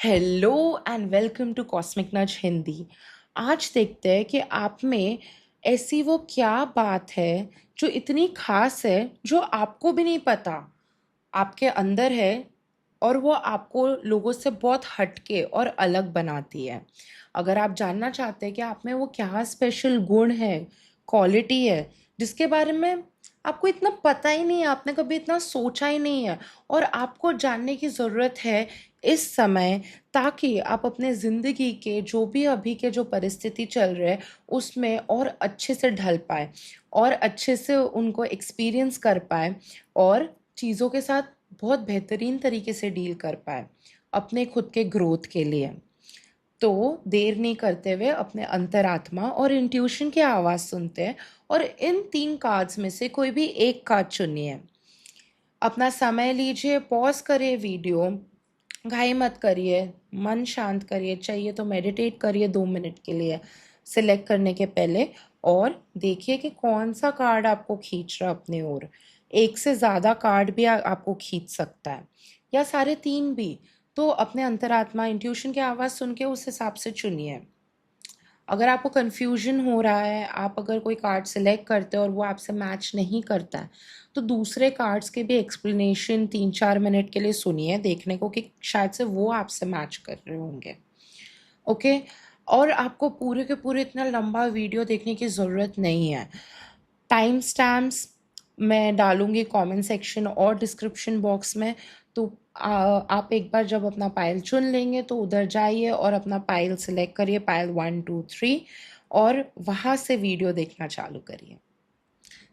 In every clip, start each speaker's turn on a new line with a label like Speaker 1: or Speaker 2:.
Speaker 1: Hello and welcome to cosmic nudge Hindi. आज देखते हैं कि आप में ऐसी वो क्या बात है जो इतनी खास है, जो आपको भी नहीं पता आपके अंदर है, और वो आपको लोगों से बहुत हटके और अलग बनाती है। अगर आप जानना चाहते हैं कि आप में वो क्या स्पेशल गुण है, क्वालिटी है, जिसके बारे में आपको इतना पता ही नहीं है, आपने कभी इतना सोचा ही नहीं है, और आपको जानने की ज़रूरत है इस समय, ताकि आप अपने ज़िंदगी के जो भी अभी के जो परिस्थिति चल रहे हैं उसमें और अच्छे से ढल पाए, और अच्छे से उनको एक्सपीरियंस कर पाए, और चीज़ों के साथ बहुत बेहतरीन तरीके से डील कर पाए अपने खुद के ग्रोथ के लिए। तो देर नहीं करते हुए अपने अंतरात्मा और इंट्यूशन की आवाज़ सुनते हैं, और इन 3 कार्ड्स में से कोई भी एक कार्ड चुनिए। अपना समय लीजिए, पॉज़ करिए वीडियो, घाई मत करिए, मन शांत करिए, चाहिए तो मेडिटेट करिए 2 मिनट के लिए सिलेक्ट करने के पहले, और देखिए कि कौन सा कार्ड आपको खींच रहा है अपनी ओर। एक से ज़्यादा कार्ड भी आपको खींच सकता है, या सारे 3 भी। तो अपने अंतरात्मा इंट्यूशन की आवाज़ सुन के उस हिसाब से चुनिए। अगर आपको कन्फ्यूजन हो रहा है, आप अगर कोई कार्ड सेलेक्ट करते हो और वो आपसे मैच नहीं करता है, तो दूसरे कार्ड्स के भी एक्सप्लेनेशन 3-4 मिनट के लिए सुनिए, देखने को कि शायद से वो आपसे मैच कर रहे होंगे। ओके। और आपको पूरे के पूरे इतना लंबा वीडियो देखने की ज़रूरत नहीं है। टाइम स्टैम्प्स मैं डालूंगी कमेंट सेक्शन और डिस्क्रिप्शन बॉक्स में। तो आप एक बार जब अपना पाइल चुन लेंगे तो उधर जाइए और अपना पाइल सिलेक्ट करिए, पाइल 1 2 3, और वहाँ से वीडियो देखना चालू करिए।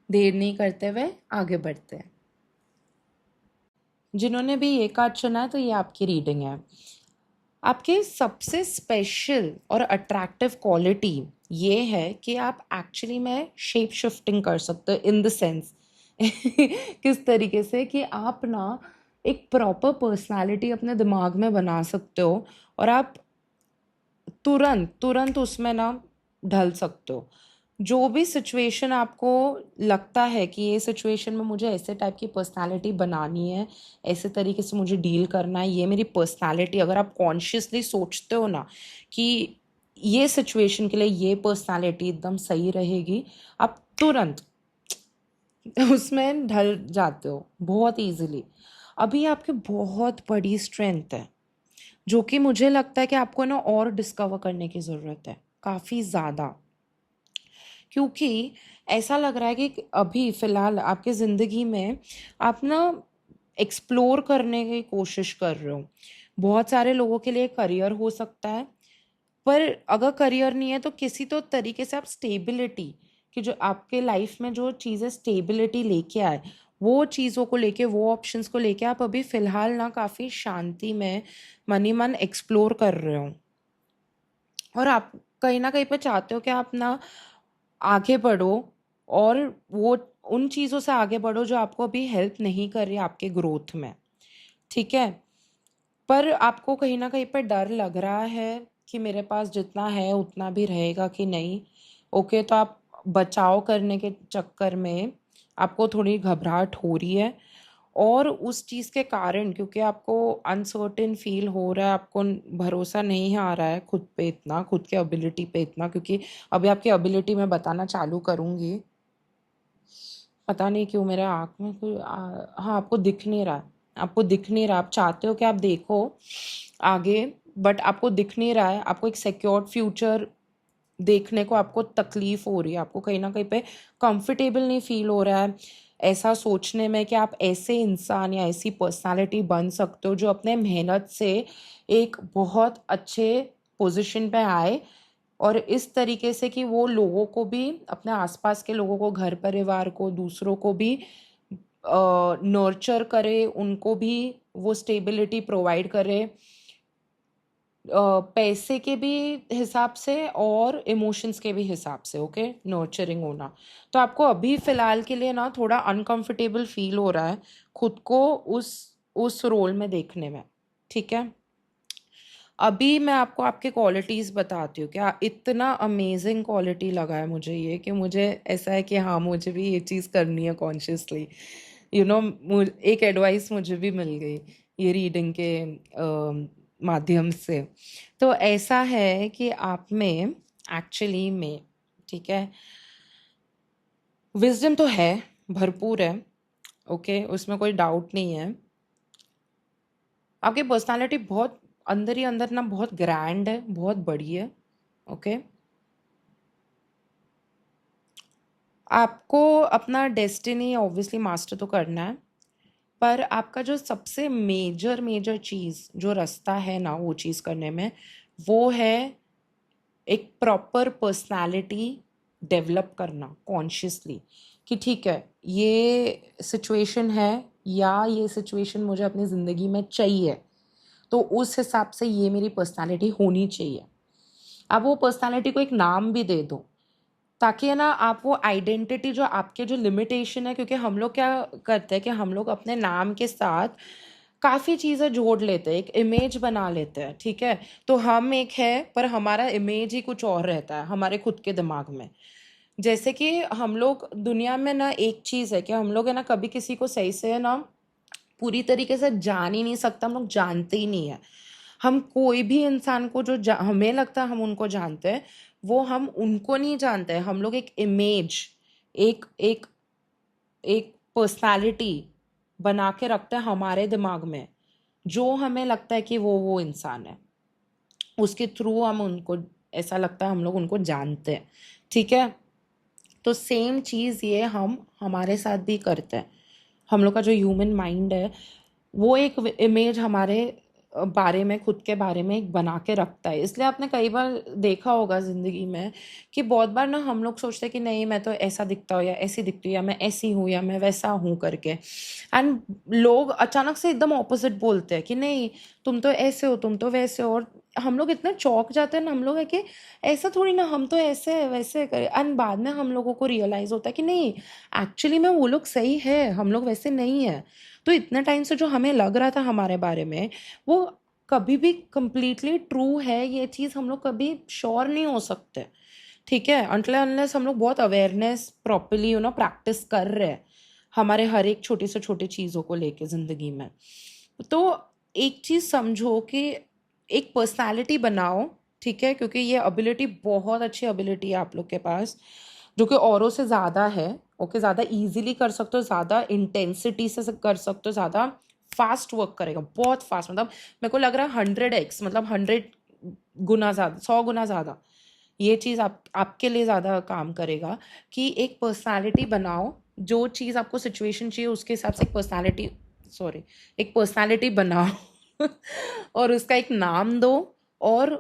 Speaker 1: देर नहीं करते हुए आगे बढ़ते हैं। जिन्होंने भी ये कार्ड चुना है, तो ये आपकी रीडिंग है। आपके सबसे स्पेशल और अट्रैक्टिव क्वालिटी ये है कि आप एक्चुअली में शेप शिफ्टिंग कर सकते हो, इन द सेंस किस तरीके से कि आप ना एक प्रॉपर पर्सनालिटी अपने दिमाग में बना सकते हो, और आप तुरंत तुरंत उसमें ना ढल सकते हो। जो भी सिचुएशन आपको लगता है कि ये सिचुएशन में मुझे ऐसे टाइप की पर्सनालिटी बनानी है, ऐसे तरीके से मुझे डील करना है, ये मेरी पर्सनालिटी, अगर आप कॉन्शियसली सोचते हो ना कि ये सिचुएशन के लिए ये पर्सनालिटी एकदम सही रहेगी, आप तुरंत उसमें ढल जाते हो बहुत इजीली। अभी आपकी बहुत बड़ी स्ट्रेंथ है, जो कि मुझे लगता है कि आपको ना और डिस्कवर करने की ज़रूरत है, काफ़ी ज़्यादा। क्योंकि ऐसा लग रहा है कि अभी फ़िलहाल आपकी ज़िंदगी में आप ना एक्सप्लोर करने की कोशिश कर रहे हो। बहुत सारे लोगों के लिए करियर हो सकता है, पर अगर करियर नहीं है तो किसी तो तरीके से आप स्टेबिलिटी, कि जो आपके लाइफ में जो चीज़ें स्टेबिलिटी लेके आए, वो चीज़ों को लेके, वो ऑप्शंस को लेके आप अभी फ़िलहाल ना काफ़ी शांति में मन ही मन एक्सप्लोर कर रहे हो। और आप कहीं न कहीं पे चाहते हो कि आप ना आगे बढ़ो, और वो उन चीज़ों से आगे बढ़ो जो आपको अभी हेल्प नहीं कर रही आपके ग्रोथ में, ठीक है? पर आपको कहीं न कहीं पे डर लग रहा है कि मेरे पास जितना है उतना भी रहेगा कि नहीं। ओके, तो आप बचाव करने के चक्कर में आपको थोड़ी घबराहट हो रही है, और उस चीज़ के कारण, क्योंकि आपको अनसर्टेन फ़ील हो रहा है, आपको भरोसा नहीं आ रहा है खुद पे इतना, खुद के एबिलिटी पे इतना, क्योंकि अभी आपकी एबिलिटी मैं बताना चालू करूँगी। पता नहीं क्यों मेरे आँख में कोई हाँ, आपको दिख नहीं रहा है, आपको दिख नहीं रहा। आप चाहते हो कि आप देखो आगे, बट आपको दिख नहीं रहा है। आपको एक सिक्योर्ड फ्यूचर देखने को आपको तकलीफ़ हो रही है, आपको कहीं न कहीं पे कंफर्टेबल नहीं फ़ील हो रहा है, ऐसा सोचने में कि आप ऐसे इंसान या ऐसी पर्सनैलिटी बन सकते हो जो अपने मेहनत से एक बहुत अच्छे पोज़ीशन पे आए, और इस तरीके से कि वो लोगों को भी, अपने आसपास के लोगों को, घर परिवार को, दूसरों को भी नर्चर करे, उनको भी वो स्टेबिलिटी प्रोवाइड करे, पैसे के भी हिसाब से और इमोशंस के भी हिसाब से। ओके, नर्चरिंग होना। तो आपको अभी फ़िलहाल के लिए ना थोड़ा अनकंफर्टेबल फ़ील हो रहा है खुद को उस रोल में देखने में, ठीक है? अभी मैं आपको आपके क्वालिटीज़ बताती हूँ। क्या इतना अमेज़िंग क्वालिटी लगा है मुझे ये, कि मुझे ऐसा है कि हाँ, मुझे भी ये चीज़ करनी है कॉन्शियसली। एक एडवाइस मुझे भी मिल गई ये रीडिंग के माध्यम से। तो ऐसा है कि आप में एक्चुअली में, ठीक है, विजडम तो है, भरपूर है, ओके, उसमें कोई डाउट नहीं है। आपकी पर्सनालिटी बहुत अंदर ही अंदर ना बहुत ग्रैंड है, बहुत बड़ी है, ओके। आपको अपना डेस्टिनी ऑब्वियसली मास्टर तो करना है, पर आपका जो सबसे मेजर मेजर चीज़ जो रास्ता है ना वो चीज़ करने में, वो है एक प्रॉपर पर्सनालिटी डेवलप करना कॉन्शियसली, कि ठीक है ये सिचुएशन है या ये सिचुएशन मुझे अपनी ज़िंदगी में चाहिए, तो उस हिसाब से ये मेरी पर्सनालिटी होनी चाहिए। आप वो पर्सनालिटी को एक नाम भी दे दो, ताकि है ना आप वो आइडेंटिटी जो आपके जो लिमिटेशन है, क्योंकि हम लोग क्या करते हैं कि हम लोग अपने नाम के साथ काफ़ी चीज़ें जोड़ लेते हैं, एक इमेज बना लेते हैं, ठीक है। तो हम एक है पर हमारा इमेज ही कुछ और रहता है हमारे खुद के दिमाग में। जैसे कि हम लोग दुनिया में ना एक चीज़ है कि हम लोग है ना कभी किसी को सही से है ना पूरी तरीके से जान ही नहीं सकता, हम लोग जानते ही नहीं है। हम कोई भी इंसान को जो हमें लगता है हम उनको जानते हैं, वो हम उनको नहीं जानते हैं। हम लोग एक इमेज, एक एक एक पर्सनालिटी बना के रखते हैं हमारे दिमाग में, जो हमें लगता है कि वो इंसान है, उसके थ्रू हम उनको, ऐसा लगता है हम लोग उनको जानते हैं, ठीक है। तो सेम चीज़ ये हम हमारे साथ भी करते हैं। हम लोग का जो ह्यूमन माइंड है वो एक इमेज हमारे बारे में, खुद के बारे में एक बना के रखता है। इसलिए आपने कई बार देखा होगा ज़िंदगी में कि बहुत बार ना हम लोग सोचते हैं कि नहीं मैं तो ऐसा दिखता हूँ या ऐसी दिखती हूँ या मैं ऐसी हूँ या मैं वैसा हूँ करके, एंड लोग अचानक से एकदम ऑपोजिट बोलते हैं कि नहीं तुम तो ऐसे हो, तुम तो वैसे हो, और हम लोग इतना चौंक जाते हैं ना, हम लोग है कि ऐसा थोड़ी ना, हम तो ऐसे है वैसे करे, एंड बाद में हम लोगों को रियलाइज़ होता है कि नहीं एक्चुअली में वो लोग सही है, हम लोग वैसे नहीं है। तो इतने टाइम से जो हमें लग रहा था हमारे बारे में, वो कभी भी कंप्लीटली ट्रू है ये चीज़ हम लोग कभी श्योर नहीं हो सकते, ठीक है, अनटिल अनलेस हम लोग बहुत अवेयरनेस प्रॉपरली प्रैक्टिस कर रहे हैं हमारे हर एक छोटी से छोटी चीज़ों को लेके ज़िंदगी में। तो एक चीज़ समझो कि एक पर्सनालिटी बनाओ, ठीक है, क्योंकि ये एबिलिटी बहुत अच्छी एबिलिटी है आप लोग के पास, जो कि औरों से ज़्यादा है, ओके, ज़्यादा इजीली कर सकते हो, ज़्यादा इंटेंसिटी से कर सकते हो, ज़्यादा फास्ट वर्क करेगा, बहुत फास्ट, मतलब मेरे को लग रहा है 100x, मतलब 100 गुना ज़्यादा, 100 गुना ज़्यादा ये चीज़ आपके लिए ज़्यादा काम करेगा। कि एक पर्सनालिटी बनाओ, जो चीज़ आपको सिचुएशन चाहिए उसके हिसाब से एक पर्सनालिटी, सॉरी, एक पर्सनालिटी बनाओ और उसका एक नाम दो और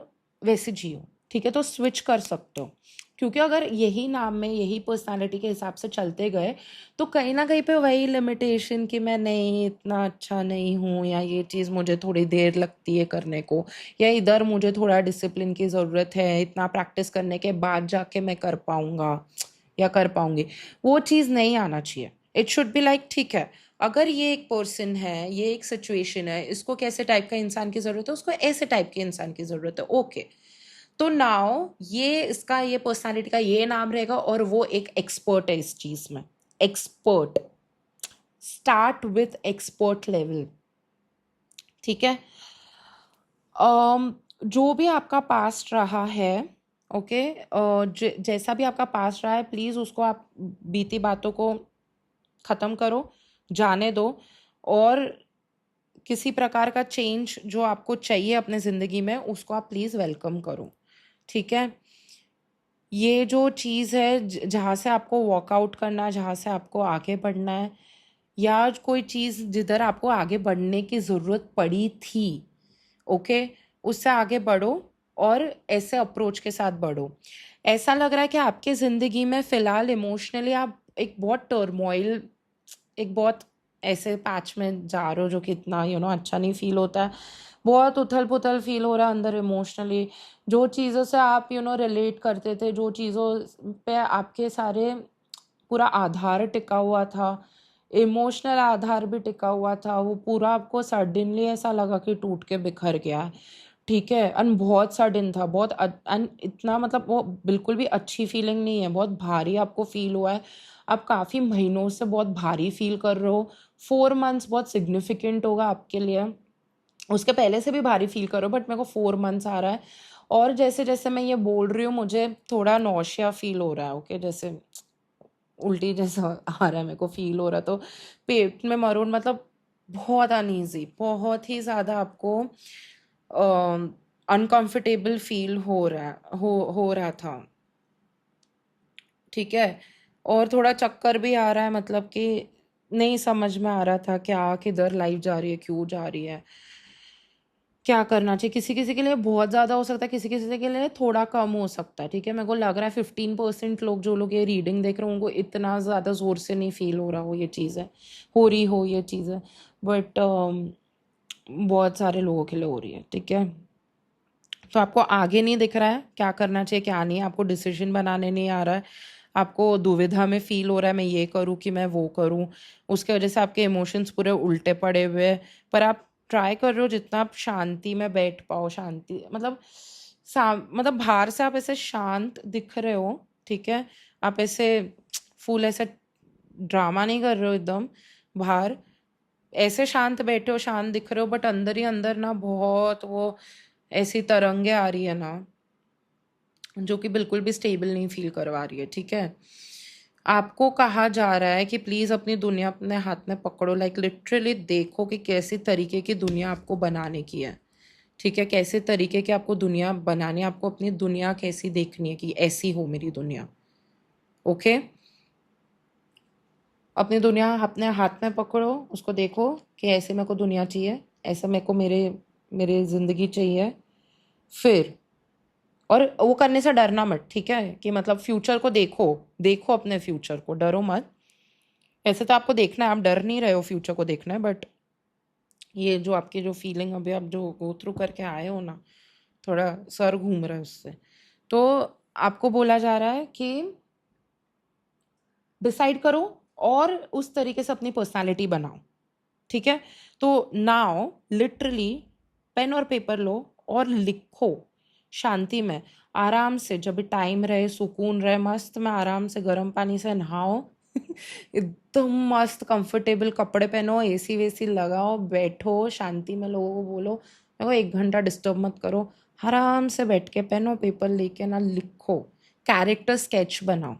Speaker 1: वैसे जियो, ठीक है। तो स्विच कर सकते हो, क्योंकि अगर यही नाम में यही पर्सनालिटी के हिसाब से चलते गए तो कहीं ना कहीं पे वही लिमिटेशन कि मैं नहीं इतना अच्छा नहीं हूँ, या ये चीज़ मुझे थोड़ी देर लगती है करने को, या इधर मुझे थोड़ा डिसिप्लिन की ज़रूरत है, इतना प्रैक्टिस करने के बाद जाके मैं कर पाऊँगा या कर पाऊँगी, वो चीज़ नहीं आना चाहिए। इट शुड बी लाइक ठीक है, अगर ये एक पर्सन है, ये एक सिचुएशन है, इसको कैसे टाइप का इंसान की ज़रूरत है, उसको ऐसे टाइप के इंसान की ज़रूरत है, ओके। तो नाउ ये इसका ये पर्सनालिटी का ये नाम रहेगा और वो एक एक्सपर्ट है इस चीज़ में, expert, start with expert level, ठीक है। जो भी आपका पास्ट रहा है, ओके, जैसा भी आपका पास्ट रहा है, प्लीज़ उसको आप बीती बातों को ख़त्म करो, जाने दो, और किसी प्रकार का चेंज जो आपको चाहिए अपने ज़िंदगी में उसको आप प्लीज़ वेलकम करो, ठीक है। ये जो चीज़ है जहाँ से आपको वॉकआउट करना है, जहाँ से आपको आगे बढ़ना है, या कोई चीज़ जिधर आपको आगे बढ़ने की ज़रूरत पड़ी थी, ओके, उससे आगे बढ़ो और ऐसे अप्रोच के साथ बढ़ो। ऐसा लग रहा है कि आपके ज़िंदगी में फ़िलहाल इमोशनली आप एक बहुत टर्मोइल, एक बहुत ऐसे पैच में जा रहे हो जो कि इतना अच्छा नहीं फील होता है, बहुत उथल पुथल फील हो रहा है अंदर इमोशनली। जो चीज़ों से आप रिलेट करते थे, जो चीज़ों पे आपके सारे पूरा आधार टिका हुआ था, इमोशनल आधार भी टिका हुआ था, वो पूरा आपको सडनली ऐसा लगा कि टूट के बिखर गया है, ठीक है। एंड बहुत सडन था, बहुत एंड इतना, मतलब वो बिल्कुल भी अच्छी फीलिंग नहीं है, बहुत भारी आपको फील हुआ है। आप काफ़ी महीनों से बहुत भारी फील कर रहे हो, 4 मंथ्स बहुत सिग्निफिकेंट होगा आपके लिए, उसके पहले से भी भारी फील करो, बट मेरे को 4 मंथ्स आ रहा है। और जैसे जैसे मैं ये बोल रही हूँ मुझे थोड़ा नौशिया फील हो रहा है, ओके, जैसे उल्टी जैसा आ रहा है, मेरे को फील हो रहा है। तो पेट में मरून मतलब बहुत अनईजी, बहुत ही ज़्यादा आपको अनकंफर्टेबल फील हो रहा था, ठीक है। और थोड़ा चक्कर भी आ रहा है, मतलब कि नहीं समझ में आ रहा था क्या किधर लाइफ जा रही है, क्यों जा रही है, क्या करना चाहिए। किसी किसी के लिए बहुत ज़्यादा हो सकता है, किसी किसी के लिए थोड़ा कम हो सकता है, ठीक है। मेरे को लग रहा है 15% लोग, जो लोग ये रीडिंग देख रहे हैं, उनको इतना ज़्यादा ज़ोर से नहीं फील हो रहा हो ये चीज़ें, हो रही हो ये चीज़ें, बट बहुत सारे लोगों के लिए हो रही है, ठीक है। तो आपको आगे नहीं दिख रहा है क्या करना चाहिए क्या नहीं, आपको डिसीजन बनाने नहीं आ रहा है, आपको दुविधा में फील हो रहा है मैं ये करूँ कि मैं वो करूँ, उसके वजह से आपके इमोशंस पूरे उल्टे पड़े हुए हैं। पर आप ट्राई कर रहे हो जितना आप शांति में बैठ पाओ, शांति मतलब मतलब बाहर से आप ऐसे शांत दिख रहे हो, ठीक है। आप ऐसे फुल ऐसे ड्रामा नहीं कर रहे हो एकदम, बाहर ऐसे शांत बैठे हो, शांत दिख रहे हो, बट अंदर ही अंदर ना बहुत वो ऐसी तरंगे आ रही है ना, जो कि बिल्कुल भी स्टेबल नहीं फील करवा रही है, ठीक है। आपको कहा जा रहा है कि प्लीज़ अपनी दुनिया अपने हाथ में पकड़ो, लाइक लिटरली देखो कि कैसी तरीके की दुनिया आपको बनाने की है, ठीक है। कैसे तरीके की आपको दुनिया बनानी है, आपको अपनी दुनिया कैसी देखनी है कि ऐसी हो मेरी दुनिया, ओके। अपनी दुनिया अपने हाथ में पकड़ो, उसको देखो कि ऐसे मेरे को दुनिया चाहिए, ऐसा मेरे को मेरे मेरे ज़िंदगी चाहिए। फिर और वो करने से डरना मत, ठीक है, कि मतलब फ्यूचर को देखो, देखो अपने फ्यूचर को, डरो मत। ऐसे तो आपको देखना है, आप डर नहीं रहे हो, फ्यूचर को देखना है, बट ये जो आपकी जो फीलिंग अभी आप जो गो थ्रू करके आए हो ना, थोड़ा सर घूम रहा है उससे। तो आपको बोला जा रहा है कि डिसाइड करो और उस तरीके से अपनी पर्सनालिटी बनाओ, ठीक है। तो नाउ लिटरली पेन और पेपर लो और लिखो शांति में, आराम से, जब भी टाइम रहे, सुकून रहे, मस्त में आराम से गर्म पानी से नहाओ एकदम मस्त कंफर्टेबल कपड़े पहनो, एसी वेसी लगाओ, बैठो शांति में, लोगों को बोलो मेरे को 1 घंटा डिस्टर्ब मत करो, आराम से बैठ के पेन और पेपर लेके ना लिखो, कैरेक्टर स्केच बनाओ,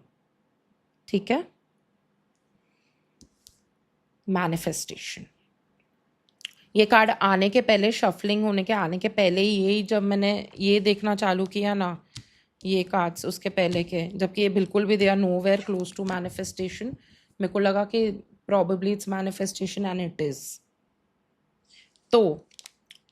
Speaker 1: ठीक है। मैनिफेस्टेशन, ये कार्ड आने के पहले, शफलिंग होने के आने के पहले ही, यही जब मैंने ये देखना चालू किया ना, ये कार्ड्स उसके पहले के, जबकि ये बिल्कुल भी they are nowhere close to manifestation, मेरे को लगा कि probably it's manifestation and it is. तो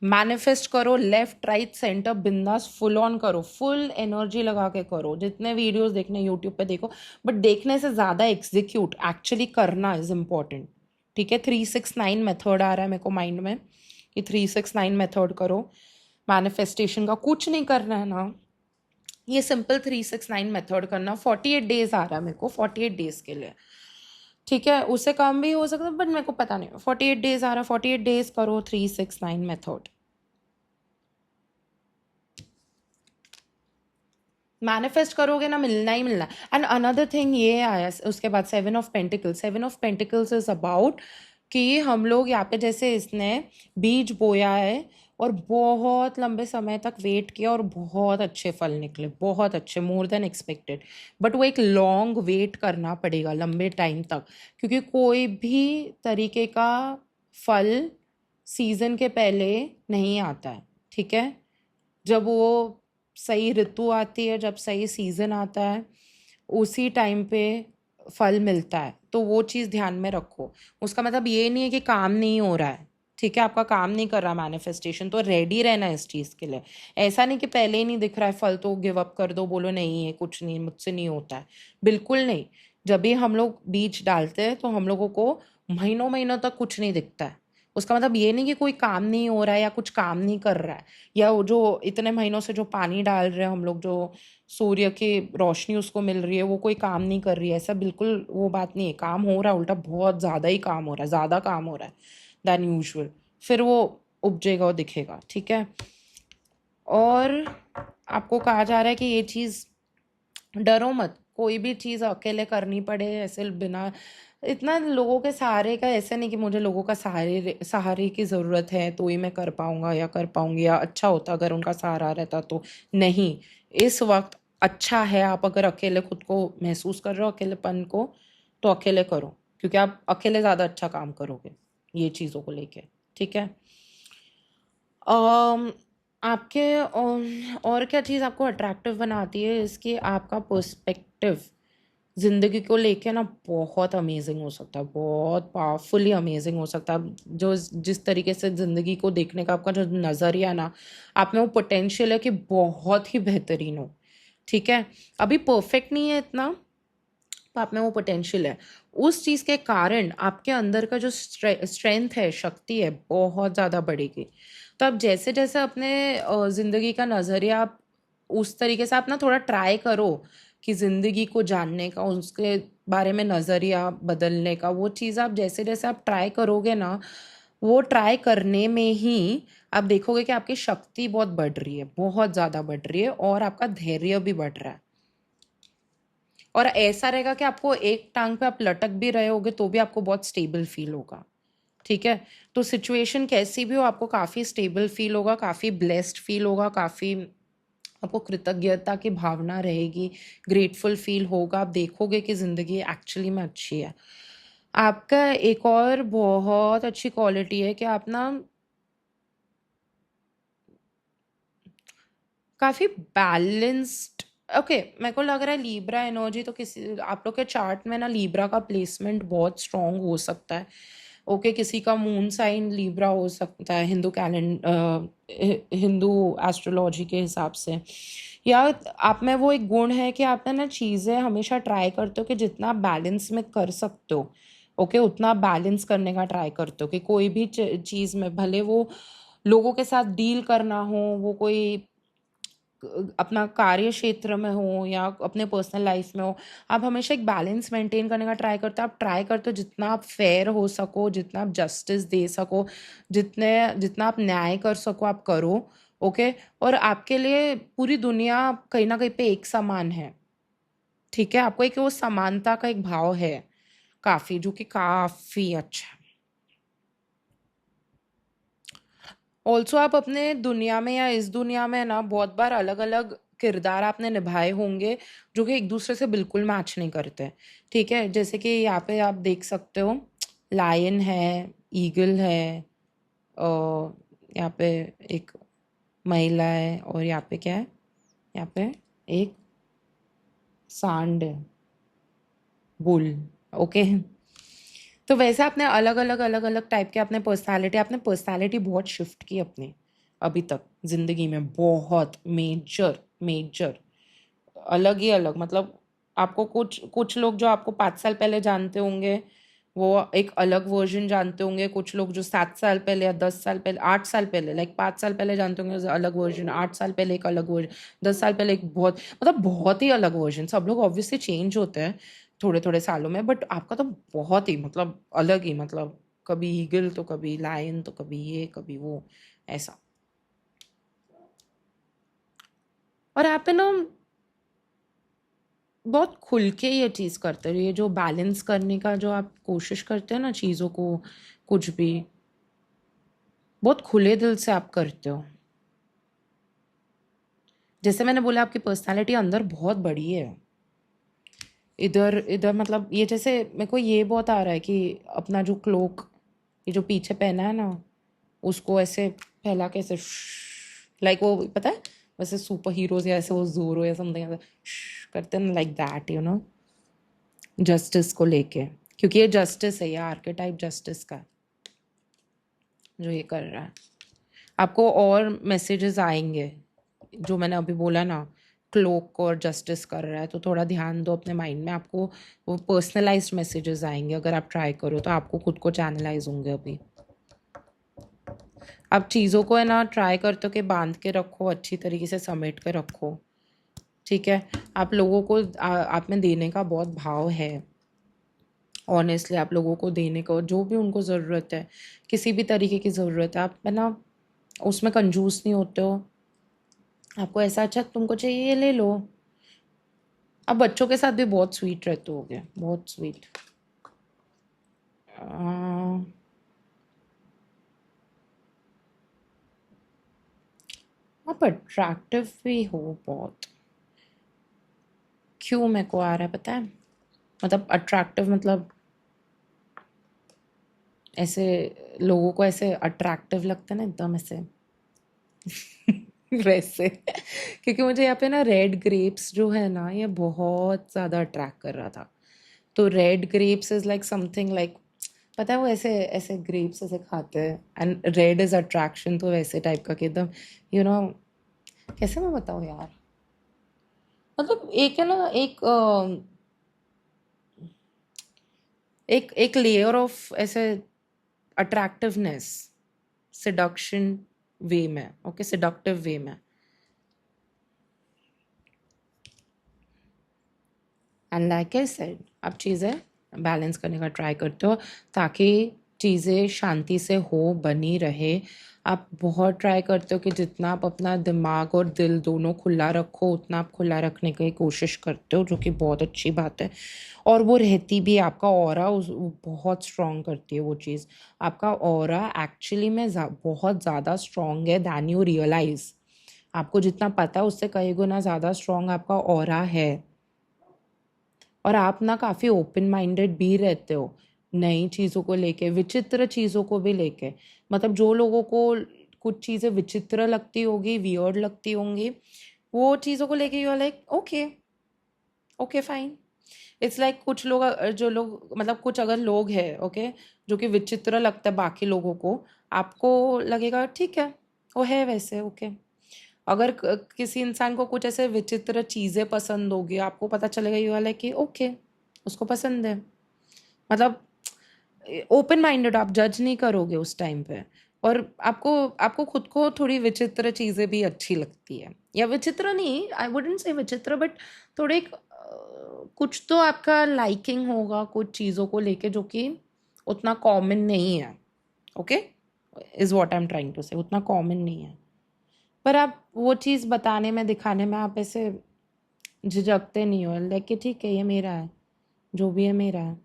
Speaker 1: मैनिफेस्ट करो, लेफ्ट राइट सेंटर बिंदास फुल ऑन करो, फुल एनर्जी लगा के करो, जितने वीडियोस देखने यूट्यूब पे देखो, बट देखने से ज़्यादा एग्जीक्यूट एक्चुअली करना इज इम्पॉर्टेंट, ठीक है। 369 मेथड आ रहा है मेरे को माइंड में कि 369 मेथड करो, मैनिफेस्टेशन का कुछ नहीं करना है ना, ये सिंपल 369 मेथड करना, 48 डेज आ रहा है मेरे को, 48 डेज के लिए, ठीक है। उससे कम भी हो सकता है, बट मेरे को पता नहीं, 48 डेज आ रहा है, 48 डेज करो 369 मेथड, मैनिफेस्ट करोगे ना, मिलना ही मिलना। एंड अनदर थिंग ये आया उसके बाद 7 of pentacles, 7 of pentacles is about कि हम लोग यहाँ पे, जैसे इसने बीज बोया है और बहुत लंबे समय तक वेट किया और बहुत अच्छे फल निकले, बहुत अच्छे, मोर देन एक्सपेक्टेड, बट वो एक लॉन्ग वेट करना पड़ेगा लंबे टाइम तक, क्योंकि कोई भी तरीके का फल सीजन के पहले नहीं आता है, ठीक है। जब वो सही ऋतु आती है, जब सही सीज़न आता है, उसी टाइम पे फल मिलता है, तो वो चीज़ ध्यान में रखो। उसका मतलब ये नहीं है कि काम नहीं हो रहा है, ठीक है, आपका काम नहीं कर रहा मैनिफेस्टेशन, तो रेडी रहना है इस चीज़ के लिए। ऐसा नहीं कि पहले ही नहीं दिख रहा है फल तो गिव अप कर दो, बोलो नहीं है कुछ नहीं, मुझसे नहीं होता है, बिल्कुल नहीं। जब भी हम लोग बीज डालते हैं तो हम लोगों को महीनों महीनों तक कुछ नहीं दिखता है, उसका मतलब ये नहीं कि कोई काम नहीं हो रहा है या कुछ काम नहीं कर रहा है, या वो जो इतने महीनों से जो पानी डाल रहे हैं हम लोग, जो सूर्य की रोशनी उसको मिल रही है, वो कोई काम नहीं कर रही है, ऐसा बिल्कुल वो बात नहीं है, काम हो रहा है, उल्टा बहुत ज़्यादा ही काम हो रहा है, ज़्यादा काम हो रहा है दैन यूजुअल, फिर वो उपजेगा और दिखेगा, ठीक है। और आपको कहा जा रहा है कि ये चीज़, डरो मत, कोई भी चीज़ अकेले करनी पड़े ऐसे बिना इतना लोगों के सहारे का ऐसा नहीं कि मुझे लोगों का सहारे सहारे की ज़रूरत है तो ही मैं कर पाऊंगा या कर पाऊंगी, या अच्छा होता अगर उनका सहारा रहता तो। नहीं, इस वक्त अच्छा है आप अगर अकेले खुद को महसूस कर रहे हो अकेलेपन को, तो अकेले करो, क्योंकि आप अकेले ज़्यादा अच्छा काम करोगे ये चीज़ों को लेके। ठीक है। अम, आपके और क्या चीज़ आपको अट्रैक्टिव बनाती है, इसकी आपका पर्सपेक्टिव ज़िंदगी को लेके ना बहुत अमेजिंग हो सकता है, बहुत पावरफुली अमेजिंग हो सकता है। जो जिस तरीके से ज़िंदगी को देखने का आपका जो नज़रिया ना, आप में वो पोटेंशियल है कि बहुत ही बेहतरीन हो। ठीक है। अभी परफेक्ट नहीं है इतना, तो आप में वो पोटेंशियल है। उस चीज़ के कारण आपके अंदर का जो स्ट्रेंथ है, शक्ति है, बहुत ज़्यादा बढ़ेगी। तो आप जैसे जैसे अपने ज़िंदगी का नज़रिया आप उस तरीके से आप ना थोड़ा ट्राई करो कि ज़िंदगी को जानने का, उसके बारे में नज़रिया बदलने का, वो चीज़ आप जैसे जैसे आप ट्राई करोगे ना, वो ट्राई करने में ही आप देखोगे कि आपकी शक्ति बहुत बढ़ रही है, बहुत ज़्यादा बढ़ रही है, और आपका धैर्य भी बढ़ रहा है। और ऐसा रहेगा कि आपको एक टांग पे आप लटक भी रहे होगे तो भी आपको बहुत स्टेबल फील होगा। ठीक है। तो सिचुएशन कैसी भी हो, आपको काफ़ी स्टेबल फील होगा, काफ़ी ब्लेस्ड फील होगा, काफ़ी आपको कृतज्ञता की भावना रहेगी, ग्रेटफुल फील होगा। आप देखोगे कि ज़िंदगी एक्चुअली में अच्छी है। आपका एक और बहुत अच्छी क्वालिटी है कि आप ना काफ़ी बैलेंस्ड। ओके, मेरे को लग रहा है लीब्रा एनर्जी तो किसी आप लोग के चार्ट में ना लीब्रा का प्लेसमेंट बहुत स्ट्रांग हो सकता है। ओके, किसी का मून साइन लीब्रा हो सकता है हिंदू एस्ट्रोलॉजी के हिसाब से। या आप में वो एक गुण है कि आप ना चीज़ें हमेशा ट्राई करते हो कि जितना बैलेंस में कर सकते हो, ओके, उतना बैलेंस करने का ट्राई करते हो कि कोई भी चीज़ में, भले वो लोगों के साथ डील करना हो, वो कोई अपना कार्य क्षेत्र में हो या अपने पर्सनल लाइफ में हो, आप हमेशा एक बैलेंस मेंटेन करने का ट्राई करते हो। आप ट्राई करते हो जितना आप फेयर हो सको, जितना आप जस्टिस दे सको, जितना आप न्याय कर सको आप करो। ओके। और आपके लिए पूरी दुनिया कहीं ना कहीं पे एक समान है। ठीक है। आपको एक वो समानता का एक भाव है काफ़ी, जो कि काफ़ी अच्छा है। ऑल्सो आप अपने दुनिया में या इस दुनिया में ना बहुत बार अलग अलग किरदार आपने निभाए होंगे जो कि एक दूसरे से बिल्कुल मैच नहीं करते। ठीक है। जैसे कि यहाँ पे आप देख सकते हो, लायन है, ईगल है, यहाँ पे एक महिला है, और यहाँ पे क्या है, यहाँ पे एक सांड है, बुल। ओके। तो वैसे आपने अलग अलग टाइप के आपने पर्सनालिटी बहुत शिफ्ट की अपनी अभी तक जिंदगी में, बहुत मेजर मेजर, अलग ही अलग। मतलब आपको कुछ कुछ लोग जो आपको 5 साल पहले जानते होंगे वो एक अलग वर्जन जानते होंगे, कुछ लोग जो 7 साल पहले या 10 साल पहले, 8 साल पहले, लाइक 5 साल पहले जानते होंगे अलग वर्जन, 8 साल पहले एक अलग वर्जन, 10 साल पहले एक बहुत, मतलब बहुत ही अलग वर्जन। सब लोग ऑब्वियसली चेंज होते हैं थोड़े थोड़े सालों में, बट आपका तो बहुत ही मतलब अलग ही, मतलब कभी ईगल तो कभी लायन तो कभी ये कभी वो, ऐसा। और आप है ना बहुत खुल के ये चीज़ करते हो, ये जो बैलेंस करने का जो आप कोशिश करते हो ना चीज़ों को, कुछ भी बहुत खुले दिल से आप करते हो। जैसे मैंने बोला आपकी पर्सनालिटी अंदर बहुत बड़ी है। इधर इधर मतलब ये जैसे मेरे को ये बहुत आ रहा है कि अपना जो क्लोक, ये जो पीछे पहना है ना, उसको ऐसे फैला के ऐसे लाइक वो पता है, वैसे सुपर हीरोज या ऐसे वो जोरो या समथिंग ऐसे करते हैं, लाइक दैट जस्टिस को लेके, क्योंकि ये जस्टिस है, ये आर्केटाइप जस्टिस का है, जो ये कर रहा है। आपको और मैसेजेस आएंगे, जो मैंने अभी बोला ना, क्लोक और जस्टिस कर रहा है, तो थोड़ा ध्यान दो अपने माइंड में। आपको वो पर्सनलाइज्ड मैसेजेस आएंगे, अगर आप ट्राई करो तो आपको खुद को चैनलाइज होंगे अभी। आप चीज़ों को है ना ट्राई करते हो कि बांध के रखो, अच्छी तरीके से समेट के रखो। ठीक है। आप लोगों को आप में देने का बहुत भाव है। ऑनेस्टली आप लोगों को देने को जो भी उनको ज़रूरत है, किसी भी तरीके की ज़रूरत है, आप है ना उसमें कंजूस नहीं होते हो। आपको ऐसा अच्छा तुमको चाहिए ये ले लो। आप बच्चों के साथ भी बहुत स्वीट रहते होगे, बहुत स्वीट। आप अट्रैक्टिव भी हो बहुत। क्यों मेरे को आ रहा है पता है, मतलब अट्रैक्टिव मतलब ऐसे लोगों को ऐसे अट्रैक्टिव लगता है ना एकदम ऐसे वैसे क्योंकि मुझे यहाँ पे ना रेड ग्रेप्स जो है ना ये बहुत ज़्यादा अट्रैक्ट कर रहा था। तो red grapes is like something like, पता है वो ऐसे ऐसे ग्रेप्स ऐसे खाते हैं एंड रेड इज अट्रैक्शन, तो वैसे टाइप का कि एकदम यू नो कैसे मैं बताऊँ यार, मतलब एक है ना एक एक लेयर ऑफ ऐसे अट्रैक्टिवनेस सिडक्शन वे में, ओके सिडक्टिव वे में। एंड लाइक आई सेड, आप चीज़ें बैलेंस करने का ट्राई करते हो ताकि चीज़ें शांति से हो बनी रहे। आप बहुत ट्राई करते हो कि जितना आप अपना दिमाग और दिल दोनों खुला रखो उतना आप खुला रखने की कोशिश करते हो, जो कि बहुत अच्छी बात है। और वो रहती भी है, आपका ऑरा उस वो बहुत स्ट्रॉन्ग करती है वो चीज़। आपका ऑरा एक्चुअली में बहुत ज़्यादा स्ट्रॉन्ग है दैन यू रियलाइज। आपको जितना पता है उससे कई गुना ज़्यादा स्ट्रॉन्ग आपका ऑरा है। और आप ना काफ़ी ओपन माइंडेड भी रहते हो नई चीज़ों को लेके, विचित्र चीज़ों को भी लेके। मतलब जो लोगों को कुछ चीज़ें विचित्र लगती होगी, वियर्ड लगती होंगी, वो चीज़ों को लेके you are like okay, okay fine. It's like कुछ लोग जो लोग मतलब कुछ अगर लोग हैं ओके जो कि विचित्र लगता है बाकी लोगों को, आपको लगेगा ठीक है वो है वैसे ओके। अगर किसी इंसान को कुछ ऐसे विचित्र चीज़ें पसंद होगी, आपको पता चलेगा ये वाला कि ओके उसको पसंद है। मतलब ओपन माइंडेड, आप जज नहीं करोगे उस टाइम पे। और आपको आपको खुद को थोड़ी विचित्र चीज़ें भी अच्छी लगती है, या विचित्र नहीं, आई वुडेंट से विचित्र, बट थोड़े कुछ तो आपका लाइकिंग होगा कुछ चीज़ों को लेके जो कि उतना कॉमन नहीं है, okay is what I am trying to say, उतना कॉमन नहीं है। पर आप वो चीज़ बताने में दिखाने में आप ऐसे झिझकते नहीं हो, लेकिन ठीक है ये मेरा है, जो भी है मेरा है।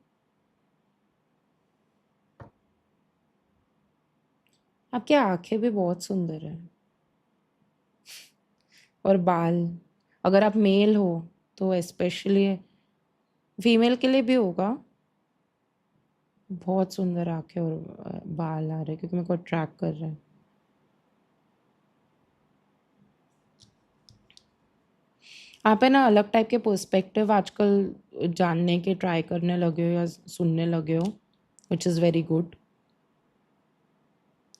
Speaker 1: आपकी आंखें भी बहुत सुंदर है, और बाल, अगर आप मेल हो तो स्पेशली, फीमेल के लिए भी होगा। बहुत सुंदर आंखें और बाल आ रहे हैं क्योंकि मेरे को अट्रैक्ट कर रहे हैं। आप है ना अलग टाइप के पर्सपेक्टिव आजकल जानने के ट्राई करने लगे हो या सुनने लगे हो, विच इज़ वेरी गुड।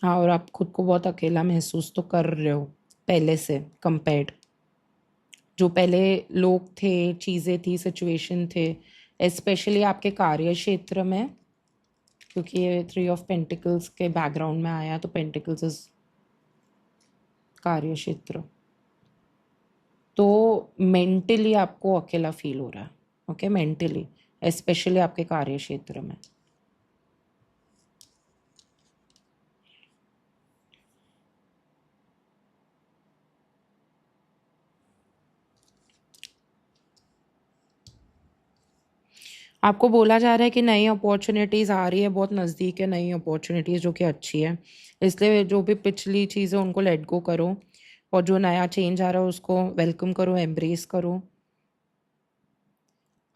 Speaker 1: हाँ, और आप खुद को बहुत अकेला महसूस तो कर रहे हो पहले से कंपेयर्ड। जो पहले लोग थे, चीज़ें थी, सिचुएशन थे, स्पेशली आपके कार्य क्षेत्र में, क्योंकि ये थ्री ऑफ पेंटिकल्स के बैकग्राउंड में आया, तो पेंटिकल्स इज कार्य क्षेत्र। तो मेंटली आपको अकेला फील हो रहा है, ओके मेंटली, स्पेशली आपके कार्य क्षेत्र में। आपको बोला जा रहा है कि नई अपॉर्चुनिटीज़ आ रही है, बहुत नज़दीक है नई अपॉर्चुनिटीज़ जो कि अच्छी है। इसलिए जो भी पिछली चीज़ें उनको लेट गो करो, और जो नया चेंज आ रहा है उसको वेलकम करो, एम्ब्रेस करो।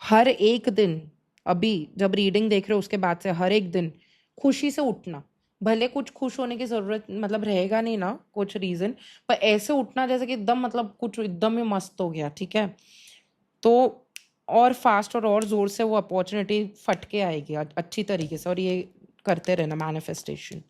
Speaker 1: हर एक दिन, अभी जब रीडिंग देख रहे हो उसके बाद से हर एक दिन खुशी से उठना। भले कुछ खुश होने की ज़रूरत मतलब रहेगा नहीं ना कुछ रीज़न, पर ऐसे उठना जैसे कि एकदम मतलब कुछ एकदम ही मस्त हो गया, ठीक है। तो और फास्ट और ज़ोर से वो अपॉर्चुनिटी फट के आएगी अच्छी तरीके से, और ये करते रहना मैनिफेस्टेशन।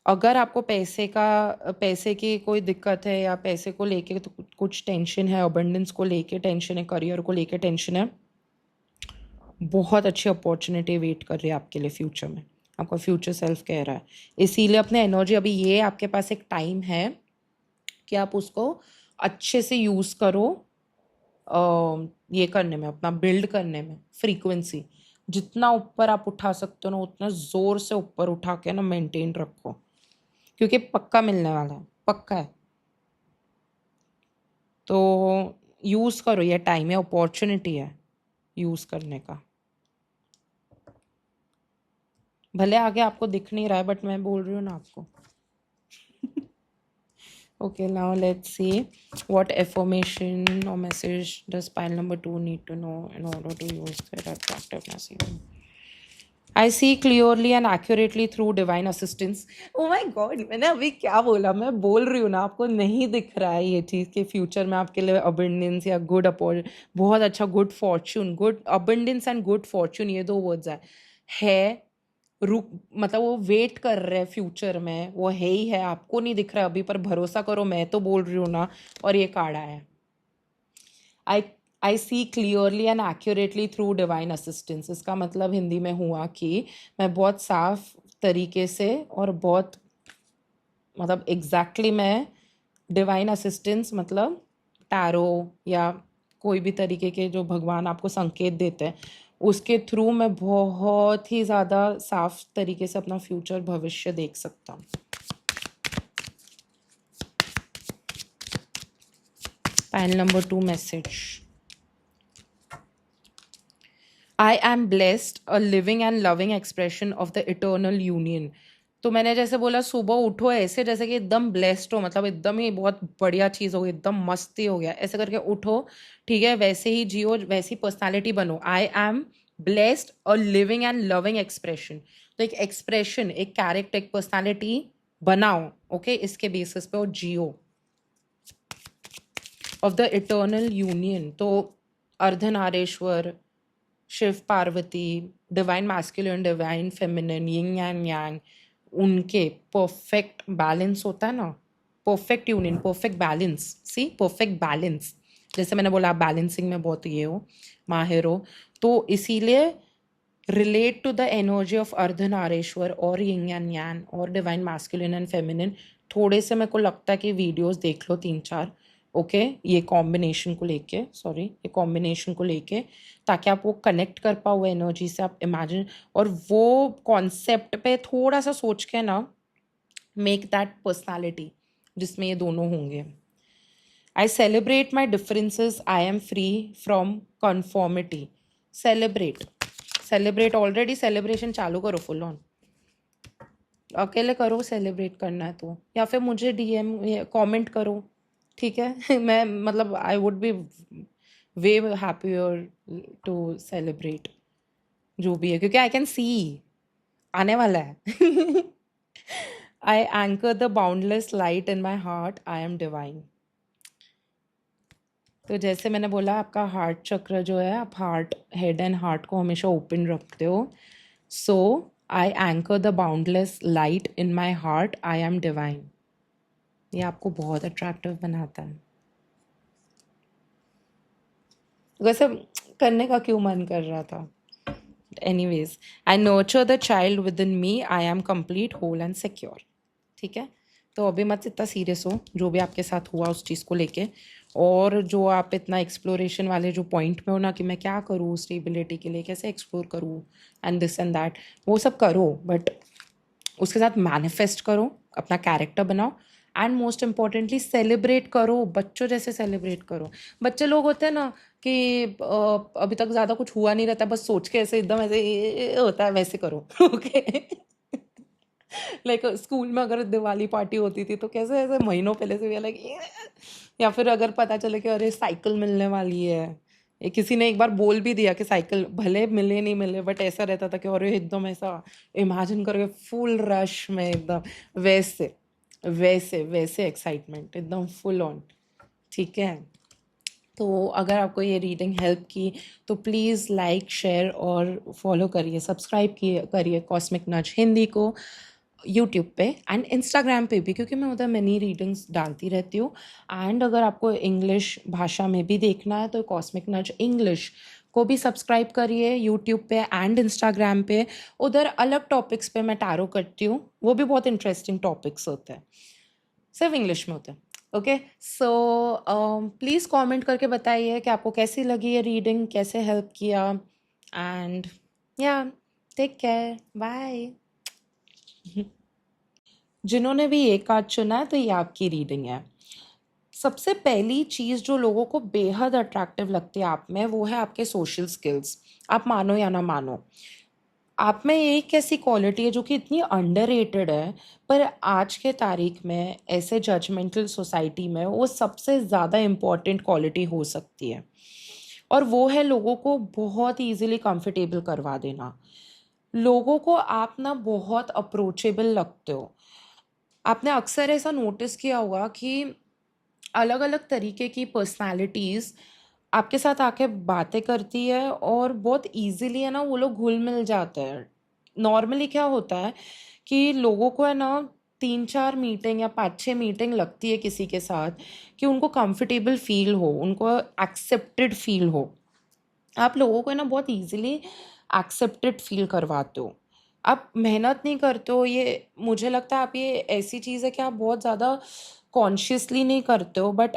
Speaker 1: अगर आपको पैसे की कोई दिक्कत है या पैसे को लेके तो कुछ टेंशन है, अबंडेंस को लेके टेंशन है, करियर को लेके टेंशन है, बहुत अच्छी अपॉर्चुनिटी वेट कर रही है आपके लिए फ्यूचर में। आपका फ्यूचर सेल्फ कह रहा है, इसीलिए अपने एनर्जी, अभी ये आपके पास एक टाइम है कि आप उसको अच्छे से यूज़ करो। ये करने में, अपना बिल्ड करने में, फ्रीक्वेंसी जितना ऊपर आप उठा सकते हो ना उतना ज़ोर से ऊपर उठा के ना मेंटेन रखो, क्योंकि पक्का मिलने वाला है, पक्का है। तो यूज़ करो, ये टाइम है, अपॉर्चुनिटी है यूज़ करने का। भले आगे आपको दिख नहीं रहा है बट मैं बोल रही हूँ ना आपको। Okay, now let's see what affirmation or message does pile number 2 need to know in order to use their attractiveness even. I see clearly and accurately through divine assistance. Oh my God, मैंने अभी क्या बोला? मैं बोल रही हूँ ना, आपको नहीं दिख रहा है ये चीज़ कि फ्यूचर में आपके लिए अबंडेंस या गुड बहुत अच्छा good Fortune, good abundance and good Fortune, ये दो वर्ड्स है रुक, मतलब वो वेट कर रहे हैं फ्यूचर में, वो है ही है, आपको नहीं दिख रहा अभी पर भरोसा करो, मैं तो बोल रही हूँ ना। और ये कार्ड है, I I see clearly and accurately through divine assistance. इसका मतलब हिंदी में हुआ कि मैं बहुत साफ तरीके से और बहुत मतलब एग्जैक्टली मैं डिवाइन असिस्टेंस मतलब टैरो या कोई भी तरीके के जो भगवान आपको संकेत देते हैं उसके थ्रू मैं बहुत ही ज़्यादा साफ तरीके से अपना फ्यूचर भविष्य देख सकता हूँ। Pile number 2 message. I am blessed, a living and loving expression of the eternal union. तो मैंने जैसे बोला सुबह उठो ऐसे जैसे कि एकदम ब्लेस्ड हो, मतलब एकदम ही बहुत बढ़िया चीज़ हो गई, एकदम मस्ती हो गया, ऐसे करके उठो, ठीक है, वैसे ही जियो, वैसी पर्सनालिटी बनो। I am blessed, a living and loving expression. तो एक एक्सप्रेशन, एक कैरेक्टर, एक पर्सनालिटी बनाओ, ओके, इसके बेसिस पे और जियो। ऑफ द इटर्नल यूनियन, तो Ardhanareshwar, Shiv Parvati, divine masculine, divine feminine, yin and yang, उनके परफेक्ट बैलेंस होता है ना, perfect union, perfect balance, see perfect balance. जैसे मैंने बोला आप बैलेंसिंग में बहुत ये हो, माहिर हो, तो इसीलिए relate to the energy of Ardhanareshwar और यिंग एंड यांग और डिवाइन मैस्कुलिन एंड फेमिनिन। थोड़े से मेरे को लगता है कि वीडियोस देख लो 3-4, ओके, ये कॉम्बिनेशन को लेके, सॉरी, ये कॉम्बिनेशन को लेके, ताकि आप वो कनेक्ट कर पाओ एनर्जी से, आप इमेजिन और वो कॉन्सेप्ट पे थोड़ा सा सोच के ना मेक दैट पर्सनालिटी जिसमें ये दोनों होंगे। I celebrate my differences, I am free from conformity. Celebrate, celebrate, already celebration चालू करो फुल ऑन, अकेले करो, सेलिब्रेट करना है तो, या फिर मुझे डीएम कमेंट करो, ठीक है। मैं मतलब I would be way happier to celebrate जो भी है, क्योंकि आई कैन सी आने वाला है। I anchor the boundless light in my heart, I am divine. तो जैसे मैंने बोला आपका हार्ट चक्र जो है, आप हार्ट, हेड एंड हार्ट को हमेशा ओपन रखते हो, so I anchor the boundless light in my heart, I am divine. ये आपको बहुत अट्रैक्टिव बनाता है। वैसे करने का क्यों मन कर रहा था? Anyways, I nurture the child within me, I am complete, whole and secure. ठीक है, तो अभी मत इतना सीरियस हो जो भी आपके साथ हुआ उस चीज़ को लेके, और जो आप इतना एक्सप्लोरेशन वाले जो पॉइंट में हो ना कि मैं क्या करूँ स्टेबिलिटी के लिए, कैसे एक्सप्लोर करूँ एंड दिस एंड दैट, वो सब करो, बट उसके साथ मैनिफेस्ट करो, अपना कैरेक्टर बनाओ, एंड मोस्ट इम्पॉर्टेंटली सेलिब्रेट करो, बच्चों जैसे सेलिब्रेट करो। बच्चे लोग होते हैं ना कि अभी तक ज़्यादा कुछ हुआ नहीं रहता, बस सोच के ऐसे एकदम ऐसे होता है, वैसे करो। ओके, लाइक स्कूल में अगर दिवाली पार्टी होती थी तो कैसे ऐसे महीनों पहले से भी लाइक, या फिर अगर पता चले कि अरे साइकिल मिलने वाली है, ये किसी ने एक बार बोल भी दिया कि साइकिल भले मिले नहीं मिले, बट ऐसा रहता था कि अरे एकदम ऐसा इमेजिन करके फुल रश में एकदम वैसे वैसे वैसे एक्साइटमेंट एकदम फुल ऑन। ठीक है, तो अगर आपको ये रीडिंग हेल्प की तो प्लीज़ लाइक, शेयर और फॉलो करिए, सब्सक्राइब करिए कॉस्मिक नज हिंदी को यूट्यूब पे एंड इंस्टाग्राम पे भी, क्योंकि मैं उधर मिनी रीडिंग्स डालती रहती हूँ। एंड अगर आपको इंग्लिश भाषा में भी देखना है तो कॉस्मिक नज इंग्लिश को भी सब्सक्राइब करिए यूट्यूब पे एंड इंस्टाग्राम पे। उधर अलग टॉपिक्स पे मैं टैरो करती हूँ, वो भी बहुत इंटरेस्टिंग टॉपिक्स होते हैं, सिर्फ इंग्लिश में होते हैं। ओके, सो प्लीज़ कमेंट करके बताइए कि आपको कैसी लगी ये रीडिंग, कैसे हेल्प किया, एंड या टेक केयर, बाय। जिन्होंने भी ये कार्ड चुना है तो ये आपकी रीडिंग है। सबसे पहली चीज़ जो लोगों को बेहद अट्रैक्टिव लगती है आप में, वो है आपके सोशल स्किल्स। आप मानो या ना मानो, आप में एक ऐसी क्वालिटी है जो कि इतनी अंडररेटेड है, पर आज के तारीख में ऐसे जजमेंटल सोसाइटी में वो सबसे ज़्यादा इम्पोर्टेंट क्वालिटी हो सकती है। और वो है लोगों को बहुत ईज़िली कंफर्टेबल करवा देना। लोगों को आप ना बहुत अप्रोचेबल लगते हो। आपने अक्सर ऐसा नोटिस किया होगा कि अलग-अलग तरीके की पर्सनैलिटीज़ आपके साथ आके बातें करती है और बहुत ईज़िली है ना वो लोग घुल-मिल जाते हैं। नॉर्मली क्या होता है कि लोगों को है ना 3-4 मीटिंग या 5-6 मीटिंग लगती है किसी के साथ कि उनको कंफर्टेबल फ़ील हो, उनको एक्सेप्टेड फ़ील हो। आप लोगों को है ना बहुत ईज़िली एक्सेप्टेड फ़ील करवाते हो। आप मेहनत नहीं करते हो, ये मुझे लगता है आप ये ऐसी चीज़ है कि आप बहुत ज़्यादा कॉन्शियसली नहीं करते हो, बट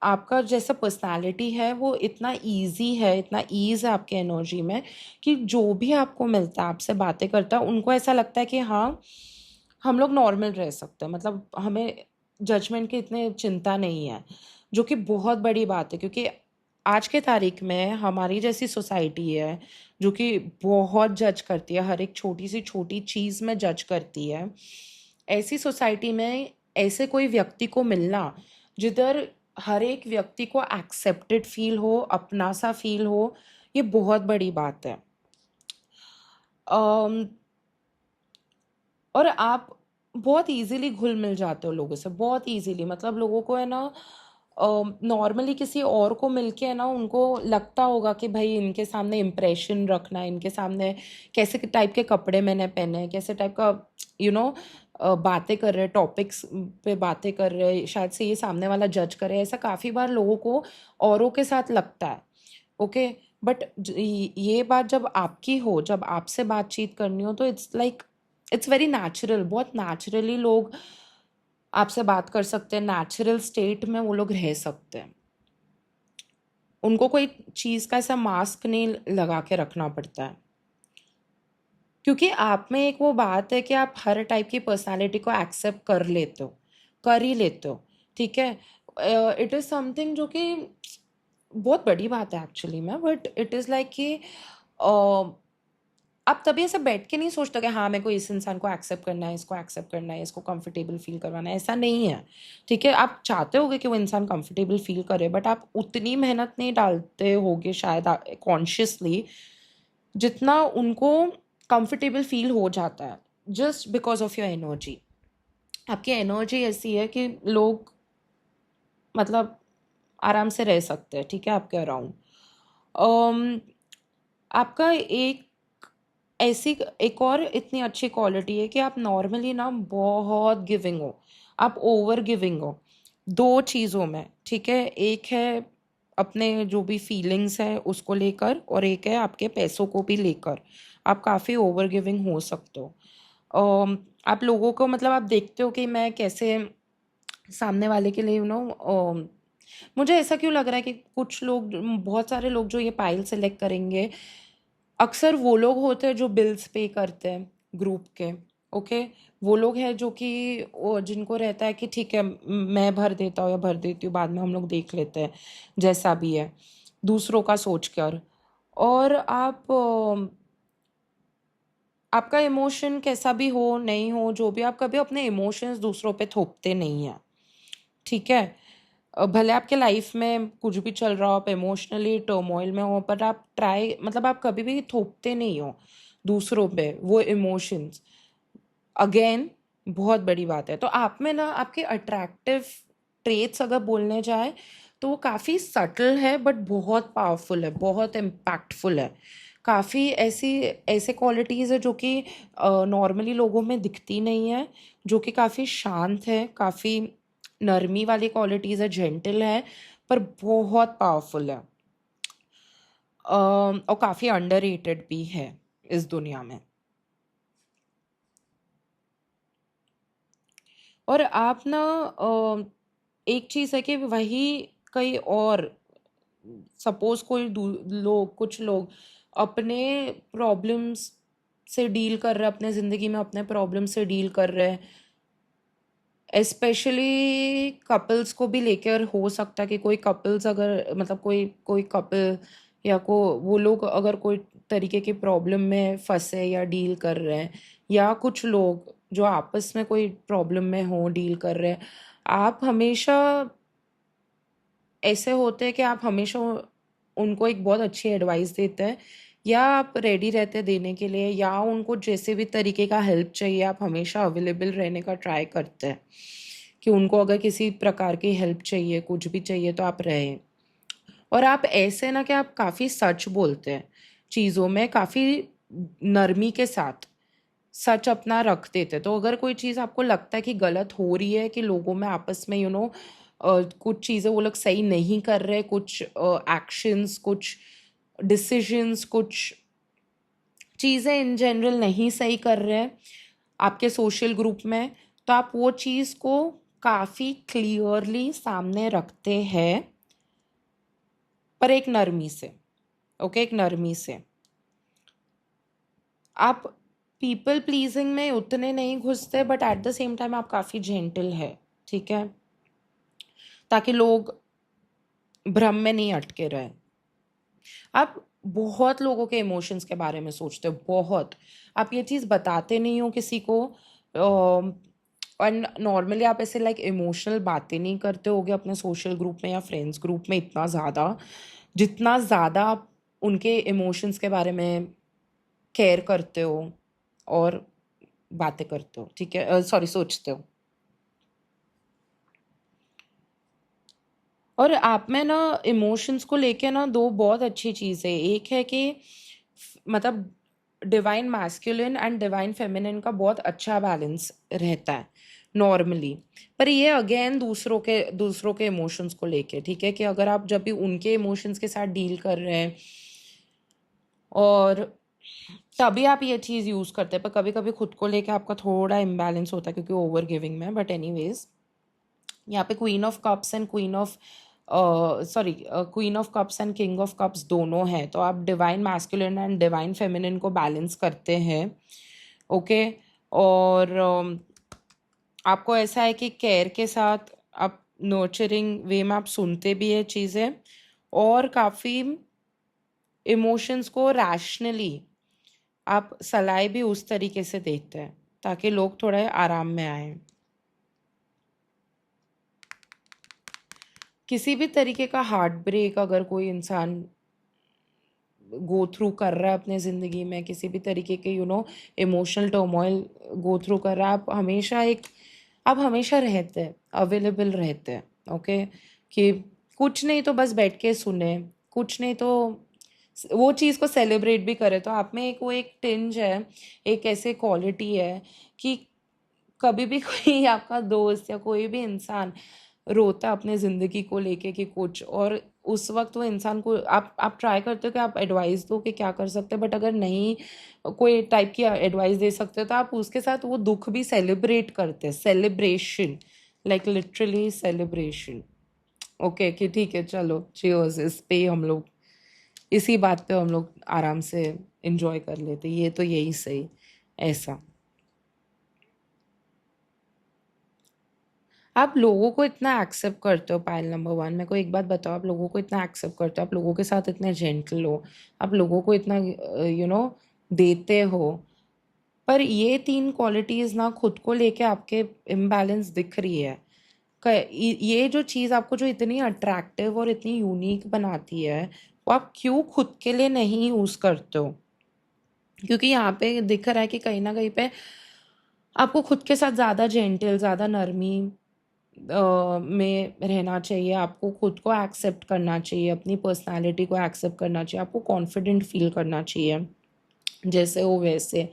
Speaker 1: आपका जैसा पर्सनैलिटी है वो इतना ईज़ी है, इतना ईज़ है आपके एनर्जी में कि जो भी आपको मिलता है, आपसे बातें करता है, उनको ऐसा लगता है कि हाँ, हम लोग नॉर्मल रह सकते हैं। मतलब हमें जजमेंट की इतनी चिंता नहीं है, जो कि बहुत बड़ी बात है क्योंकि आज के तारीख में हमारी जैसी सोसाइटी है जो कि बहुत जज करती है, हर एक छोटी सी छोटी चीज़ में जज करती है। ऐसी सोसाइटी में ऐसे कोई व्यक्ति को मिलना जिधर हर एक व्यक्ति को एक्सेप्टेड फील हो, अपना सा फील हो, ये बहुत बड़ी बात है। अम, और आप बहुत ईज़िली घुल-मिल जाते हो लोगों से, बहुत ईज़िली। मतलब लोगों को है ना नॉर्मली किसी और को मिलके है ना उनको लगता होगा कि भई इनके सामने इम्प्रेशन रखना है, इनके सामने कैसे क टाइप के कपड़े मैंने पहने हैं, कैसे टाइप का यू नो बातें कर रहे हैं, टॉपिक्स पे बातें कर रहे हैं, शायद से ये सामने वाला जज करे। ऐसा काफ़ी बार लोगों को औरों के साथ लगता है, ओके? बट ये बात जब आपकी हो, जब आपसे बातचीत करनी हो तो इट्स वेरी नेचुरल, बहुत नेचुरली लोग आपसे बात कर सकते हैं, नेचुरल स्टेट में वो लोग रह सकते हैं। उनको कोई चीज़ का ऐसा मास्क नहीं लगा के रखना पड़ता है। क्योंकि आप में एक वो बात है कि आप हर टाइप की पर्सनैलिटी को एक्सेप्ट कर लेते हो, कर ही लेते हो, ठीक है? इट इज़ समथिंग जो कि बहुत बड़ी बात है एक्चुअली में, बट इट इज़ लाइक कि आप तभी ऐसे बैठ के नहीं सोचते कि हाँ, मेरे को इस इंसान को एक्सेप्ट करना है, इसको एक्सेप्ट करना है, इसको कंफर्टेबल फ़ील करवाना है, ऐसा नहीं है, ठीक है? आप चाहते होगे कि वो इंसान कंफर्टेबल फ़ील करे, बट आप उतनी मेहनत नहीं डालते होगे शायद कॉन्शियसली, जितना उनको कंफर्टेबल फ़ील हो जाता है, just because of your energy. आपकी एनर्जी ऐसी है कि लोग मतलब आराम से रह सकते हैं, ठीक है, आपके अराउंड। अम, आपका एक और इतनी अच्छी क्वालिटी है कि आप नॉर्मली ना बहुत गिविंग हो, आप ओवर गिविंग हो 2 चीज़ों में, ठीक है? एक है अपने जो भी फीलिंग्स हैं उसको लेकर और एक है आपके पैसों को भी लेकर, आप काफ़ी ओवर गिविंग हो सकते हो। आप लोगों को मतलब आप देखते हो कि मैं कैसे सामने वाले के लिए मुझे ऐसा क्यों लग रहा है कि कुछ लोग बहुत सारे लोग जो ये पाइल सेलेक्ट करेंगे अक्सर वो लोग होते हैं जो बिल्स पे करते हैं ग्रुप के, ओके? वो लोग हैं जो कि जिनको रहता है कि ठीक है मैं भर देता हूँ या भर देती हूँ, बाद में हम लोग देख लेते हैं जैसा भी है, दूसरों का सोच कर। और आपका इमोशन कैसा भी हो नहीं हो जो भी, आप कभी अपने इमोशंस दूसरों पे थोपते नहीं हैं, ठीक है? भले आपके लाइफ में कुछ भी चल रहा हो, आप इमोशनली टर्मोइल में हो, पर आप ट्राई मतलब आप कभी भी थोपते नहीं हो दूसरों पे वो इमोशंस। अगेन बहुत बड़ी बात है। तो आप में ना आपके अट्रैक्टिव ट्रेट्स अगर बोलने जाए तो वो काफ़ी सटल है बट बहुत पावरफुल है, बहुत इम्पैक्टफुल है। काफ़ी ऐसी ऐसे क्वालिटीज़ है जो कि नॉर्मली लोगों में दिखती नहीं है, जो कि काफ़ी शांत है, काफ़ी नरमी वाली क्वालिटीज़ है, जेंटल है, पर बहुत पावरफुल है। और काफ़ी अंडररेटेड भी है इस दुनिया में। और आप ना एक चीज़ है कि वही कई और सपोज़ कोई कुछ लोग अपने प्रॉब्लम्स से डील कर रहे हैं, अपने ज़िंदगी में अपने प्रॉब्लम से डील कर रहे हैं। स्पेशली कपल्स को भी लेकर हो सकता है कि कोई कपल्स अगर मतलब कोई कोई कपल या वो लोग अगर कोई तरीके की प्रॉब्लम में फंसे या डील कर रहे हैं, या कुछ लोग जो आपस में कोई प्रॉब्लम में हो डील कर रहे हैं, आप हमेशा ऐसे होते हैं कि आप हमेशा उनको एक बहुत अच्छी एडवाइस देते हैं, या आप रेडी रहते हैं देने के लिए, या उनको जैसे भी तरीके का हेल्प चाहिए आप हमेशा अवेलेबल रहने का ट्राई करते हैं कि उनको अगर किसी प्रकार की हेल्प चाहिए, कुछ भी चाहिए तो आप रहें। और आप ऐसे ना कि आप काफ़ी सच बोलते हैं चीज़ों में, काफ़ी नरमी के साथ सच अपना रख देते। तो अगर कोई चीज़ आपको लगता है कि गलत हो रही है, कि लोगों में आपस में कुछ चीज़ें वो लोग सही नहीं कर रहे, कुछ एक्शंस, कुछ डिसीजंस, कुछ चीज़ें इन जनरल नहीं सही कर रहे हैं आपके सोशल ग्रुप में, तो आप वो चीज़ को काफ़ी क्लियरली सामने रखते हैं, पर एक नरमी से। ओके, एक नरमी से। आप पीपल प्लीजिंग में उतने नहीं घुसते, but at the same time आप काफ़ी जेंटल है, ठीक है, ताकि लोग भ्रम में नहीं अटके रहे। आप बहुत लोगों के इमोशंस के बारे में सोचते हो, बहुत। आप ये चीज़ बताते नहीं हो किसी को, और नॉर्मली आप ऐसे लाइक इमोशनल बातें नहीं करते होगे अपने सोशल ग्रुप में या फ्रेंड्स ग्रुप में इतना ज़्यादा, जितना ज़्यादा आप उनके इमोशंस के बारे में केयर करते हो और बातें करते हो, ठीक है, सॉरी, सोचते हो। और आप में ना इमोशंस को लेके ना दो बहुत अच्छी चीज़ है। एक है कि मतलब divine masculine and divine feminine का बहुत अच्छा बैलेंस रहता है नॉर्मली, पर ये अगेन दूसरों के इमोशंस को लेके, ठीक है, कि अगर आप जब भी उनके इमोशंस के साथ डील कर रहे हैं और तभी आप ये चीज़ यूज़ करते हैं, पर कभी कभी खुद को लेके आपका थोड़ा इम्बैलेंस होता है क्योंकि ओवर गिविंग में। बट एनीवेज, यहाँ पे queen of cups and queen of cups and king of cups दोनों हैं, तो आप divine masculine and divine feminine को बैलेंस करते हैं। ओके, और आपको ऐसा है कि केयर के साथ आप नर्चरिंग वे में आप सुनते भी है चीज़ें, और काफ़ी इमोशंस को रैशनली आप सलाह भी उस तरीके से देते हैं ताकि लोग थोड़े आराम में आए। किसी भी तरीके का हार्ट ब्रेक अगर कोई इंसान गो थ्रू कर रहा है अपने ज़िंदगी में, किसी भी तरीके के इमोशनल टर्मोइल गो थ्रू कर रहा है, आप हमेशा रहते हैं, अवेलेबल रहते हैं। ओके, कि कुछ नहीं तो बस बैठ के सुने, कुछ नहीं तो वो चीज़ को सेलिब्रेट भी करे। तो आप में एक टिंज है, एक ऐसे क्वालिटी है कि कभी भी कोई आपका दोस्त या कोई भी इंसान रोता है अपने ज़िंदगी को लेके कि कुछ, और उस वक्त वो इंसान को आप ट्राई करते हो कि आप एडवाइस दो कि क्या कर सकते हैं, बट अगर नहीं कोई टाइप की एडवाइस दे सकते हो तो आप उसके साथ वो दुख भी सेलिब्रेट करते हैं, celebration, like literally celebration. Okay, कि ठीक है, चलो चीयर्स, इस पे हम लोग, इसी बात पे हम लोग आराम से इंजॉय कर लेते, ये तो यही सही, ऐसा। आप लोगों को इतना एक्सेप्ट करते हो, पायल नंबर वन, मेरे को एक बात बताओ, आप लोगों को इतना एक्सेप्ट करते हो, आप लोगों के साथ इतने जेंटल हो, आप लोगों को इतना देते हो, पर ये तीन क्वालिटीज़ ना खुद को लेके आपके इम्बैलेंस दिख रही है। ये जो चीज़ आपको जो इतनी अट्रैक्टिव और इतनी यूनिक बनाती है, वो आप क्यों खुद के लिए नहीं यूज़ करते हो? क्योंकि यहाँ पे दिख रहा है कि कहीं ना कहीं पे आपको खुद के साथ ज़्यादा जेंटल, ज़्यादा नरमी में रहना चाहिए, आपको खुद को एक्सेप्ट करना चाहिए, अपनी पर्सनालिटी को एक्सेप्ट करना चाहिए, आपको कॉन्फिडेंट फील करना चाहिए जैसे हो वैसे।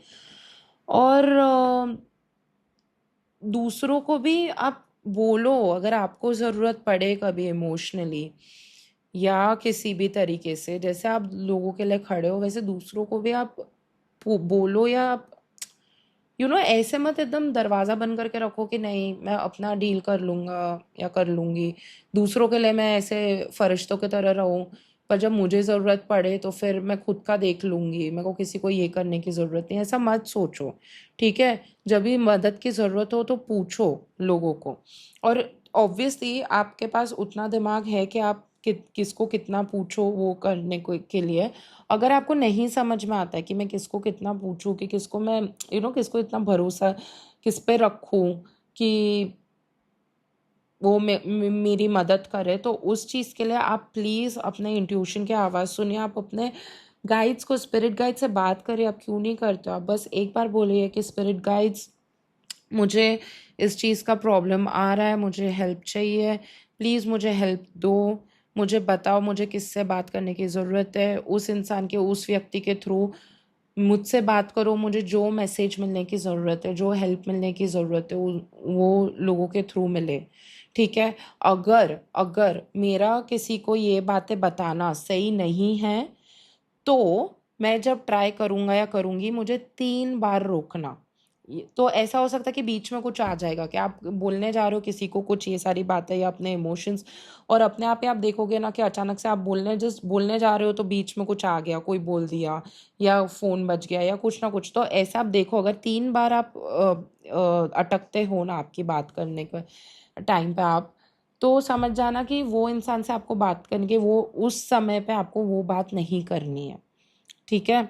Speaker 1: और दूसरों को भी आप बोलो अगर आपको ज़रूरत पड़े कभी इमोशनली या किसी भी तरीके से, जैसे आप लोगों के लिए खड़े हो वैसे दूसरों को भी आप बोलो, या आप ऐसे मत एकदम दरवाज़ा बंद करके रखो कि नहीं मैं अपना डील कर लूँगा या कर लूँगी, दूसरों के लिए मैं ऐसे फरिश्तों की तरह रहूँ, पर जब मुझे ज़रूरत पड़े तो फिर मैं खुद का देख लूँगी, मेरे को किसी को ये करने की ज़रूरत नहीं, ऐसा मत सोचो, ठीक है। जब भी मदद की ज़रूरत हो तो पूछो लोगों को, और ऑब्वियसली आपके पास उतना दिमाग है कि आप किसको कितना पूछो वो करने को के लिए। अगर आपको नहीं समझ में आता है कि मैं किसको कितना पूछूं, कि किसको मैं किसको इतना भरोसा किस पे रखूं कि वो मेरी मदद करे, तो उस चीज़ के लिए आप प्लीज़ अपने इंट्यूशन की आवाज़ सुनिए। आप अपने गाइड्स को, स्पिरिट गाइड से बात करिए। आप क्यों नहीं करते हो? आप बस एक बार बोलिए कि स्पिरिट गाइड्स, मुझे इस चीज़ का प्रॉब्लम आ रहा है, मुझे हेल्प चाहिए, प्लीज़ मुझे हेल्प दो, मुझे बताओ मुझे किससे बात करने की ज़रूरत है, उस इंसान के, उस व्यक्ति के थ्रू मुझसे बात करो, मुझे जो मैसेज मिलने की ज़रूरत है, जो हेल्प मिलने की ज़रूरत है, वो लोगों के थ्रू मिले। ठीक है? अगर अगर मेरा किसी को ये बातें बताना सही नहीं है, तो मैं जब ट्राई करूँगा या करूँगी, मुझे 3 बार रोकना। तो ऐसा हो सकता है कि बीच में कुछ आ जाएगा कि आप बोलने जा रहे हो किसी को कुछ ये सारी बातें या अपने इमोशंस, और अपने आप ही आप देखोगे ना कि अचानक से आप बोलने बोलने जा रहे हो तो बीच में कुछ आ गया, कोई बोल दिया या फ़ोन बज गया या कुछ ना कुछ। तो ऐसा आप देखो, अगर 3 बार आप अटकते हो ना आपकी बात करने के टाइम पे आप, तो समझ जाना कि वो इंसान से आपको बात करनी है, वो उस समय पे आपको वो बात नहीं करनी है। ठीक है?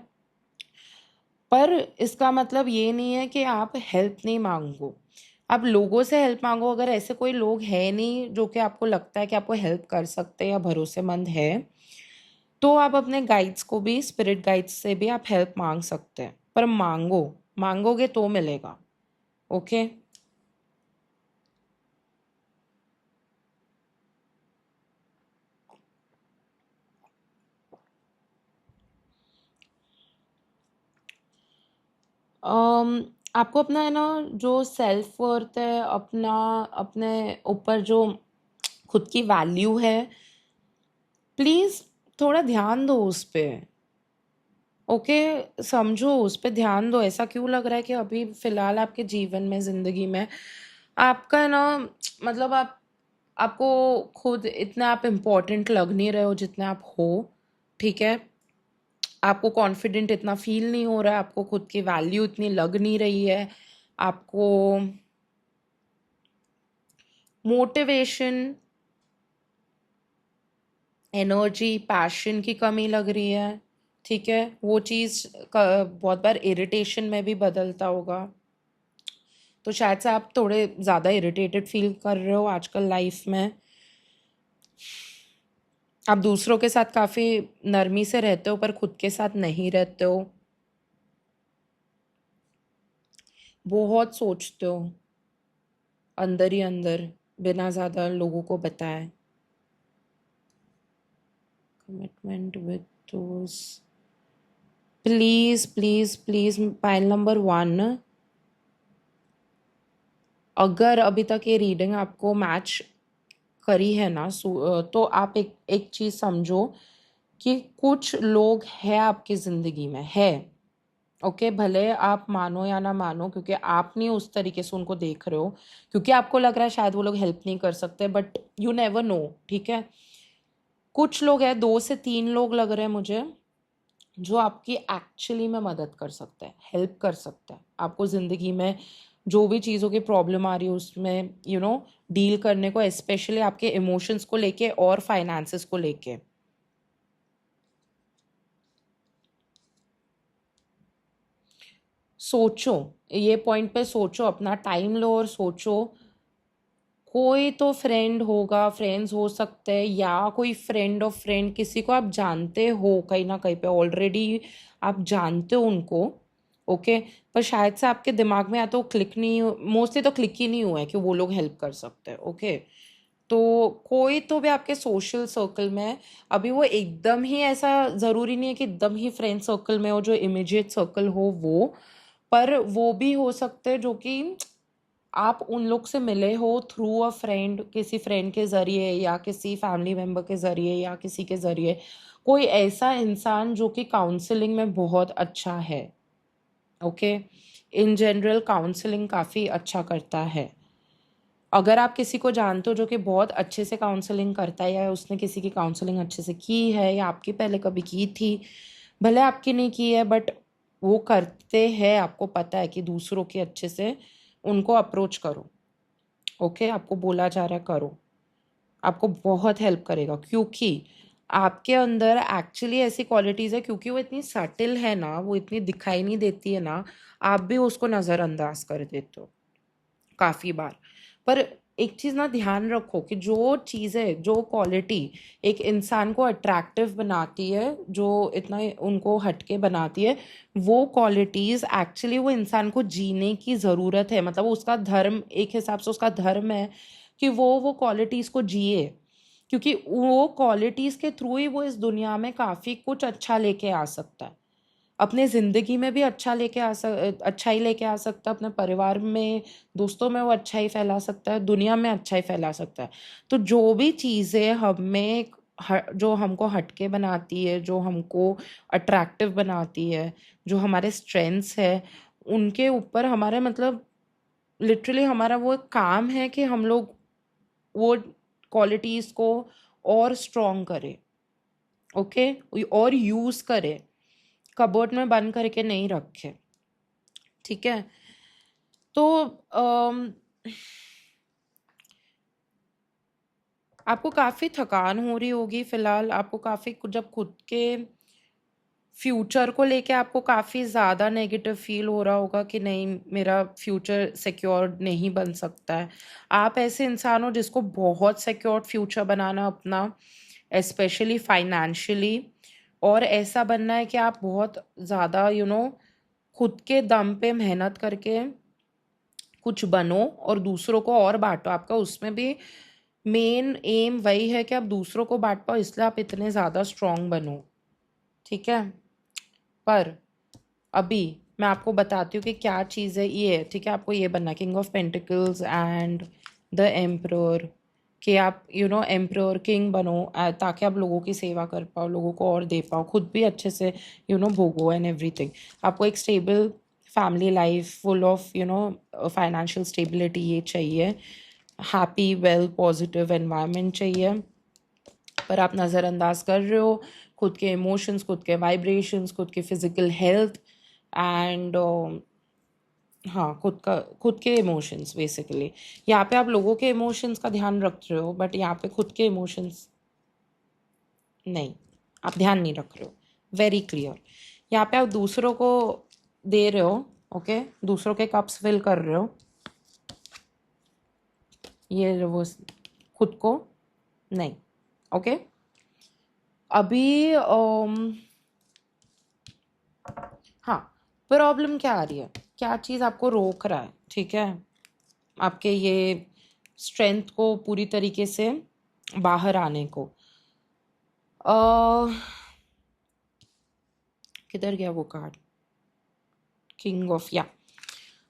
Speaker 1: पर इसका मतलब ये नहीं है कि आप हेल्प नहीं मांगो। आप लोगों से हेल्प मांगो। अगर ऐसे कोई लोग है नहीं जो कि आपको लगता है कि आपको हेल्प कर सकते हैं या भरोसेमंद है, तो आप अपने गाइड्स को भी, स्पिरिट गाइड्स से भी आप हेल्प मांग सकते हैं। पर मांगो, मांगोगे तो मिलेगा। ओके? आपको अपना है ना जो सेल्फ वर्थ है, अपना अपने ऊपर जो खुद की वैल्यू है, प्लीज़ थोड़ा ध्यान दो उस पे। ओके? समझो, उस पे ध्यान दो। ऐसा क्यों लग रहा है कि अभी फ़िलहाल आपके जीवन में, ज़िंदगी में आपका ना, मतलब आपको खुद इतना आप इम्पोर्टेंट लग नहीं रहे हो जितने आप हो। ठीक है? आपको कॉन्फिडेंट इतना फ़ील नहीं हो रहा है, आपको खुद की वैल्यू इतनी लग नहीं रही है, आपको मोटिवेशन, एनर्जी, पैशन की कमी लग रही है। ठीक है? वो चीज़ बहुत बार इरिटेशन में भी बदलता होगा। तो शायद से आप थोड़े ज़्यादा इरिटेटेड फील कर रहे हो आजकल लाइफ में। आप दूसरों के साथ काफ़ी नरमी से रहते हो पर खुद के साथ नहीं रहते हो। बहुत सोचते हो अंदर ही अंदर, बिना ज़्यादा लोगों को बताए। Commitment with those, please please please, pile number 1, अगर अभी तक ये रीडिंग आपको मैच करी है ना, तो आप एक एक चीज़ समझो कि कुछ लोग हैं आपकी ज़िंदगी में, है। ओके? भले आप मानो या ना मानो, क्योंकि आप नहीं उस तरीके से उनको देख रहे हो, क्योंकि आपको लग रहा है शायद वो लोग हेल्प नहीं कर सकते, बट यू नेवर नो। ठीक है? कुछ लोग हैं, 2 से 3 लोग लग रहे हैं मुझे, जो आपकी एक्चुअली में मदद कर सकते हैं, हेल्प कर सकते हैं। आपको ज़िंदगी में जो भी चीज़ों की प्रॉब्लम आ रही है उसमें डील करने को, स्पेशली आपके इमोशंस को लेके और फाइनेंसेस को लेके। सोचो, ये पॉइंट पे सोचो, अपना टाइम लो और सोचो। कोई तो फ्रेंड होगा, फ्रेंड्स हो सकते हैं, या कोई फ्रेंड ऑफ फ्रेंड, किसी को आप जानते हो कहीं ना कहीं पे ऑलरेडी, आप जानते हो उनको। ओके? पर शायद से आपके दिमाग में या तो क्लिक नहीं, मोस्टली तो क्लिक ही नहीं हुआ है कि वो लोग हेल्प कर सकते हैं। ओके? तो कोई तो भी आपके सोशल सर्कल में, अभी वो एकदम ही ऐसा ज़रूरी नहीं है कि एकदम ही फ्रेंड सर्कल में हो, जो इमीडिएट सर्कल हो वो, पर वो भी हो सकते हैं जो कि आप उन लोग से मिले हो थ्रू अ फ्रेंड, किसी फ्रेंड के ज़रिए या किसी फैमिली मेम्बर के ज़रिए या किसी के ज़रिए, कोई ऐसा इंसान जो कि काउंसलिंग में बहुत अच्छा है। ओके? इन जनरल काउंसलिंग काफ़ी अच्छा करता है। अगर आप किसी को जानते हो जो कि बहुत अच्छे से काउंसलिंग करता है, या उसने किसी की काउंसलिंग अच्छे से की है या आपकी पहले कभी की थी, भले आपकी नहीं की है, बट वो करते हैं, आपको पता है कि दूसरों के अच्छे से, उनको अप्रोच करो। ओके? आपको बोला जा रहा है करो। आपको बहुत हेल्प करेगा, क्योंकि आपके अंदर एक्चुअली ऐसी क्वालिटीज़ है, क्योंकि वो इतनी सटिल है ना, वो इतनी दिखाई नहीं देती है ना, आप भी उसको नज़रअंदाज कर देते हो काफ़ी बार। पर एक चीज़ ना ध्यान रखो कि जो चीज़ें, जो क्वालिटी एक इंसान को अट्रैक्टिव बनाती है, जो इतना उनको हटके बनाती है, वो क्वालिटीज़ एक्चुअली वो इंसान को जीने की ज़रूरत है। मतलब उसका धर्म, एक हिसाब से उसका धर्म है कि वो क्वालिटीज़ को जिए, क्योंकि वो क्वालिटीज़ के थ्रू ही वो इस दुनिया में काफ़ी कुछ अच्छा लेके आ सकता है। अपने ज़िंदगी में भी अच्छा ही लेके आ सकता है, अपने परिवार में, दोस्तों में वो अच्छा ही फैला सकता है, दुनिया में अच्छा ही फैला सकता है। तो जो भी चीज़ें हमें जो हमको हटके बनाती है, जो हमको अट्रैक्टिव बनाती है, जो हमारे स्ट्रेंथ्स है, उनके ऊपर हमारे मतलब लिटरली हमारा वो एक काम है कि हम लोग वो क्वालिटीज़ को और स्ट्रॉन्ग करें, ओके? और यूज़ करें, कबर्ड में बंद करके नहीं रखें, ठीक है? तो अम, आपको काफ़ी थकान हो रही होगी फ़िलहाल, आपको काफ़ी जब खुद के फ्यूचर को लेके आपको काफ़ी ज़्यादा नेगेटिव फील हो रहा होगा कि नहीं, मेरा फ्यूचर सिक्योर्ड नहीं बन सकता है। आप ऐसे इंसान हो जिसको बहुत सिक्योर्ड फ्यूचर बनाना अपना, स्पेशली फाइनेंशियली, और ऐसा बनना है कि आप बहुत ज़्यादा खुद के दम पे मेहनत करके कुछ बनो और दूसरों को और बांटो। आपका उसमें भी मेन एम वही है कि आप दूसरों को बांट पाओ, इसलिए आप इतने ज़्यादा स्ट्रांग बनो, ठीक है? पर अभी मैं आपको बताती हूँ कि क्या चीज़ है ये, ठीक है? आपको ये बनना, king of pentacles and the emperor, कि आप एम्परर किंग बनो, ताकि आप लोगों की सेवा कर पाओ, लोगों को और दे पाओ, खुद भी अच्छे से भोगो एंड एवरीथिंग। आपको एक stable family life full of financial stability ये चाहिए, हैप्पी वेल पॉजिटिव एनवायरनमेंट चाहिए। पर आप नज़रअंदाज कर रहे हो खुद के इमोशंस, खुद के वाइब्रेशंस, खुद की फिजिकल हेल्थ एंड हाँ, खुद के इमोशंस बेसिकली। यहाँ पे आप लोगों के इमोशंस का ध्यान रख रहे हो, बट यहाँ पे खुद के इमोशंस नहीं, आप ध्यान नहीं रख रहे हो। Very clear. यहाँ पे आप दूसरों को दे रहे हो, ओके? दूसरों के कप्स फिल कर रहे हो, ये वो खुद को नहीं, ओके? अभी हाँ, प्रॉब्लम क्या आ रही है, क्या चीज़ आपको रोक रहा है, ठीक है? आपके ये स्ट्रेंथ को पूरी तरीके से बाहर आने को। अ, किधर गया वो कार्ड? किंग ऑफ, या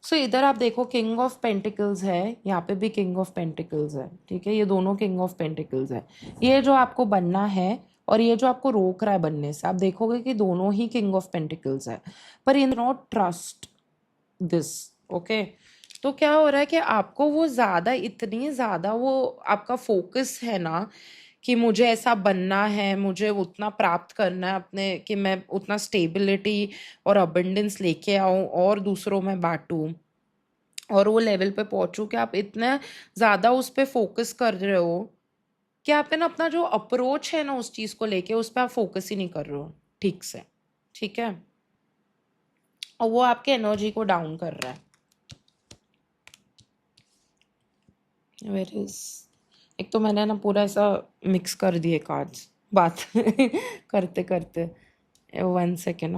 Speaker 1: सो इधर आप देखो, किंग ऑफ पेंटिकल्स है, यहाँ पे भी किंग ऑफ पेंटिकल्स है, ठीक है? ये दोनों किंग ऑफ पेंटिकल्स है। ये जो आपको बनना है और ये जो आपको रोक रहा है बनने से, आप देखोगे कि दोनों ही किंग ऑफ पेंटिकल्स है। पर in not trust this, okay? तो क्या हो रहा है कि आपको वो ज़्यादा, इतनी ज़्यादा वो आपका फोकस है ना कि मुझे ऐसा बनना है, मुझे उतना प्राप्त करना है अपने, कि मैं उतना स्टेबिलिटी और अबंडेंस लेके आऊँ और दूसरों में बांटूँ और वो लेवल पे पहुँचूँ, कि आप इतना ज़्यादा उस पे फोकस कर रहे हो कि आप ना अपना जो अप्रोच है ना उस चीज़ को लेके, उस पर आप फोकस ही नहीं कर रहे हो ठीक से, ठीक है? और वो आपके एनर्जी को डाउन कर रहा है। वेर इज, एक तो मैंने ना पूरा ऐसा मिक्स कर दिए कार्ड्स बात करते करते। One second,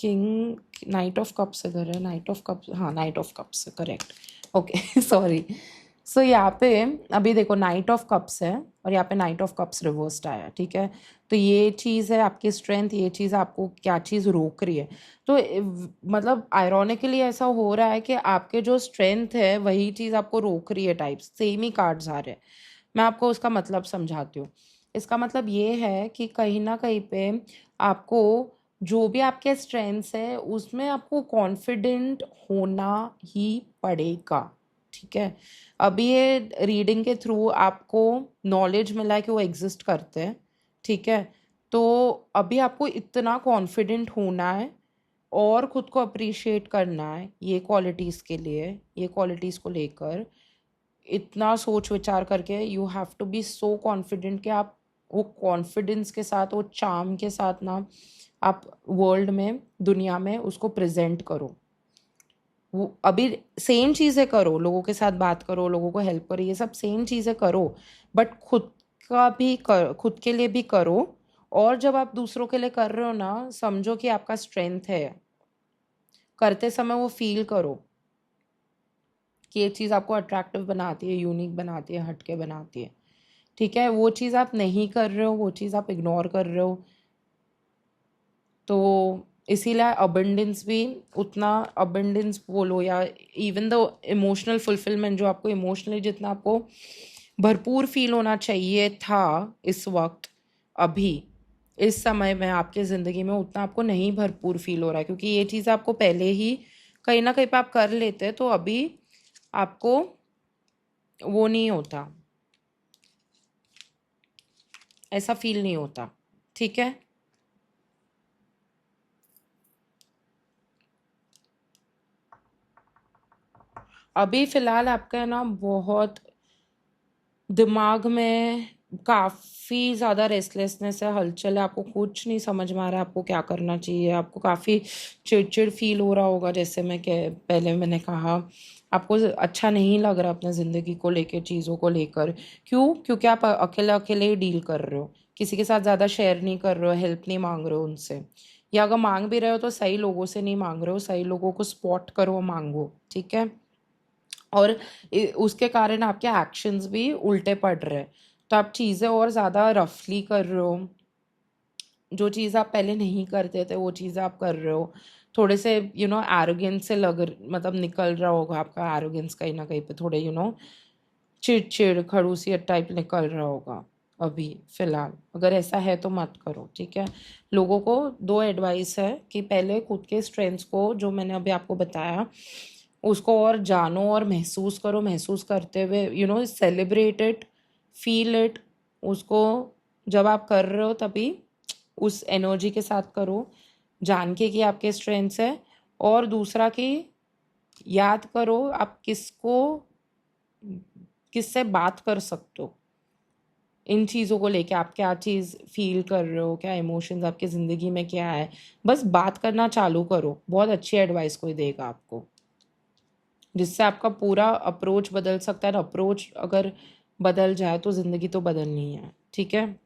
Speaker 1: king, knight of cups इधर है, नाइट ऑफ कप्स, हाँ knight of cups correct, okay sorry. So यहाँ पे अभी देखो नाइट ऑफ कप्स है और यहाँ पे नाइट ऑफ कप्स रिवर्स्ड आया, ठीक है? तो ये चीज़ है आपकी स्ट्रेंथ, ये चीज़ आपको क्या चीज़ रोक रही है। तो मतलब आयरॉनिकली ऐसा हो रहा है कि आपके जो स्ट्रेंथ है वही चीज़ आपको रोक रही है, टाइप्स सेम ही कार्ड्स आ रहे हैं। मैं आपको उसका मतलब समझाती हूँ। इसका मतलब ये है कि कहीं ना कहीं पे आपको जो भी आपके स्ट्रेंथ्स है उसमें आपको कॉन्फिडेंट होना ही पड़ेगा, ठीक है? अभी ये रीडिंग के थ्रू आपको नॉलेज मिला है कि वो एग्जिस्ट करते हैं, ठीक है? तो अभी आपको इतना कॉन्फिडेंट होना है और खुद को अप्रिशिएट करना है ये क्वालिटीज़ के लिए, ये क्वालिटीज़ को लेकर, इतना सोच विचार करके you have to be so confident कि आप वो कॉन्फिडेंस के साथ, वो चार्म के साथ ना आप वर्ल्ड में, दुनिया में उसको प्रेजेंट करो। वो अभी सेम चीज़ें करो, लोगों के साथ बात करो, लोगों को हेल्प करो, ये सब सेम चीज़ें करो, बट खुद के लिए भी करो। और जब आप दूसरों के लिए कर रहे हो ना, समझो कि आपका स्ट्रेंथ है। करते समय वो फील करो कि ये चीज़ आपको अट्रैक्टिव बनाती है, यूनिक बनाती है, हटके बनाती है। ठीक है, वो चीज़ आप नहीं कर रहे हो, वो चीज़ आप इग्नोर कर रहे हो, तो इसीलिए अबंडेंस भी उतना, अबंडेंस बोलो या इवन द इमोशनल फुलफिलमेंट, जो आपको इमोशनली जितना आपको भरपूर फील होना चाहिए था इस वक्त, अभी इस समय में आपके ज़िंदगी में उतना आपको नहीं भरपूर फील हो रहा है, क्योंकि ये चीज़ आपको पहले ही कहीं ना कहीं पे आप कर लेते, तो अभी आपको वो नहीं होता, ऐसा फील नहीं होता। ठीक है, अभी फ़िलहाल आपका है ना बहुत दिमाग में काफ़ी ज़्यादा रेस्टलेसनेस है, हलचल है, आपको कुछ नहीं समझ में आ रहा है आपको क्या करना चाहिए, आपको काफ़ी चिड़चिड़ फील हो रहा होगा, जैसे पहले मैंने कहा, आपको अच्छा नहीं लग रहा अपने ज़िंदगी को लेकर, चीज़ों को लेकर। क्यों? क्योंकि आप अकेले अकेले ही डील कर रहे हो, किसी के साथ ज़्यादा शेयर नहीं कर रहे हो, हेल्प नहीं मांग रहे हो उनसे, या अगर मांग भी रहे हो तो सही लोगों से नहीं मांग रहे हो, सही लोगों को स्पॉट करो, मांगो। ठीक है, और उसके कारण आपके एक्शंस भी उल्टे पड़ रहे हैं, तो आप चीज़ें और ज़्यादा रफली कर रहे हो, जो चीज़ आप पहले नहीं करते थे वो चीज़ आप कर रहे हो, थोड़े से एरोगेंस से मतलब निकल रहा होगा आपका एरोगेंस, कहीं ना कहीं पे थोड़े चिड़चिड़ खड़ूसियत टाइप निकल रहा होगा अभी फ़िलहाल। अगर ऐसा है तो मत करो। ठीक है, लोगों को दो एडवाइस है कि पहले खुद के स्ट्रेंथ्स को, जो मैंने अभी आपको बताया, उसको और जानो और महसूस करो, महसूस करते हुए सेलिब्रेट इट, फील इट, उसको जब आप कर रहे हो तभी उस एनर्जी के साथ करो, जान के कि आपके स्ट्रेंथ्स है। और दूसरा कि याद करो आप किससे बात कर सकते हो इन चीज़ों को लेके, आप क्या चीज़ फील कर रहे हो, क्या इमोशंस आपकी ज़िंदगी में क्या है, बस बात करना चालू करो, बहुत अच्छी एडवाइस कोई देगा आपको, जिससे आपका पूरा अप्रोच बदल सकता है। अप्रोच अगर बदल जाए तो ज़िंदगी तो बदलनी है। ठीक है,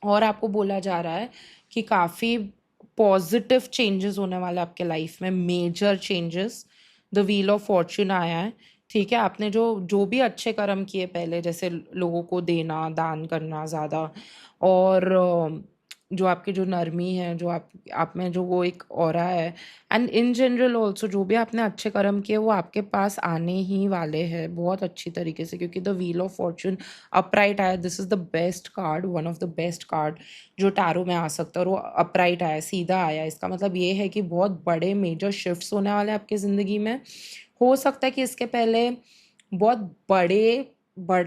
Speaker 1: और आपको बोला जा रहा है कि काफ़ी पॉजिटिव चेंजेस होने वाले आपके लाइफ में, major changes, the wheel of fortune आया है। ठीक है, आपने जो जो भी अच्छे कर्म किए पहले, जैसे लोगों को देना, दान करना ज़्यादा, और जो आपकी जो नरमी है, जो आप में जो वो एक ऑरा है, एंड इन जनरल ऑल्सो जो भी आपने अच्छे कर्म किए वो आपके पास आने ही वाले हैं बहुत अच्छी तरीके से, क्योंकि the wheel of fortune upright आया। This is the best card, one of the best card जो टैरो में आ सकता है, और वो अपराइट आया, सीधा आया। इसका मतलब ये है कि बहुत बड़े मेजर शिफ्ट्स होने वाले हैं आपकी ज़िंदगी में। हो सकता है कि इसके पहले बहुत बड़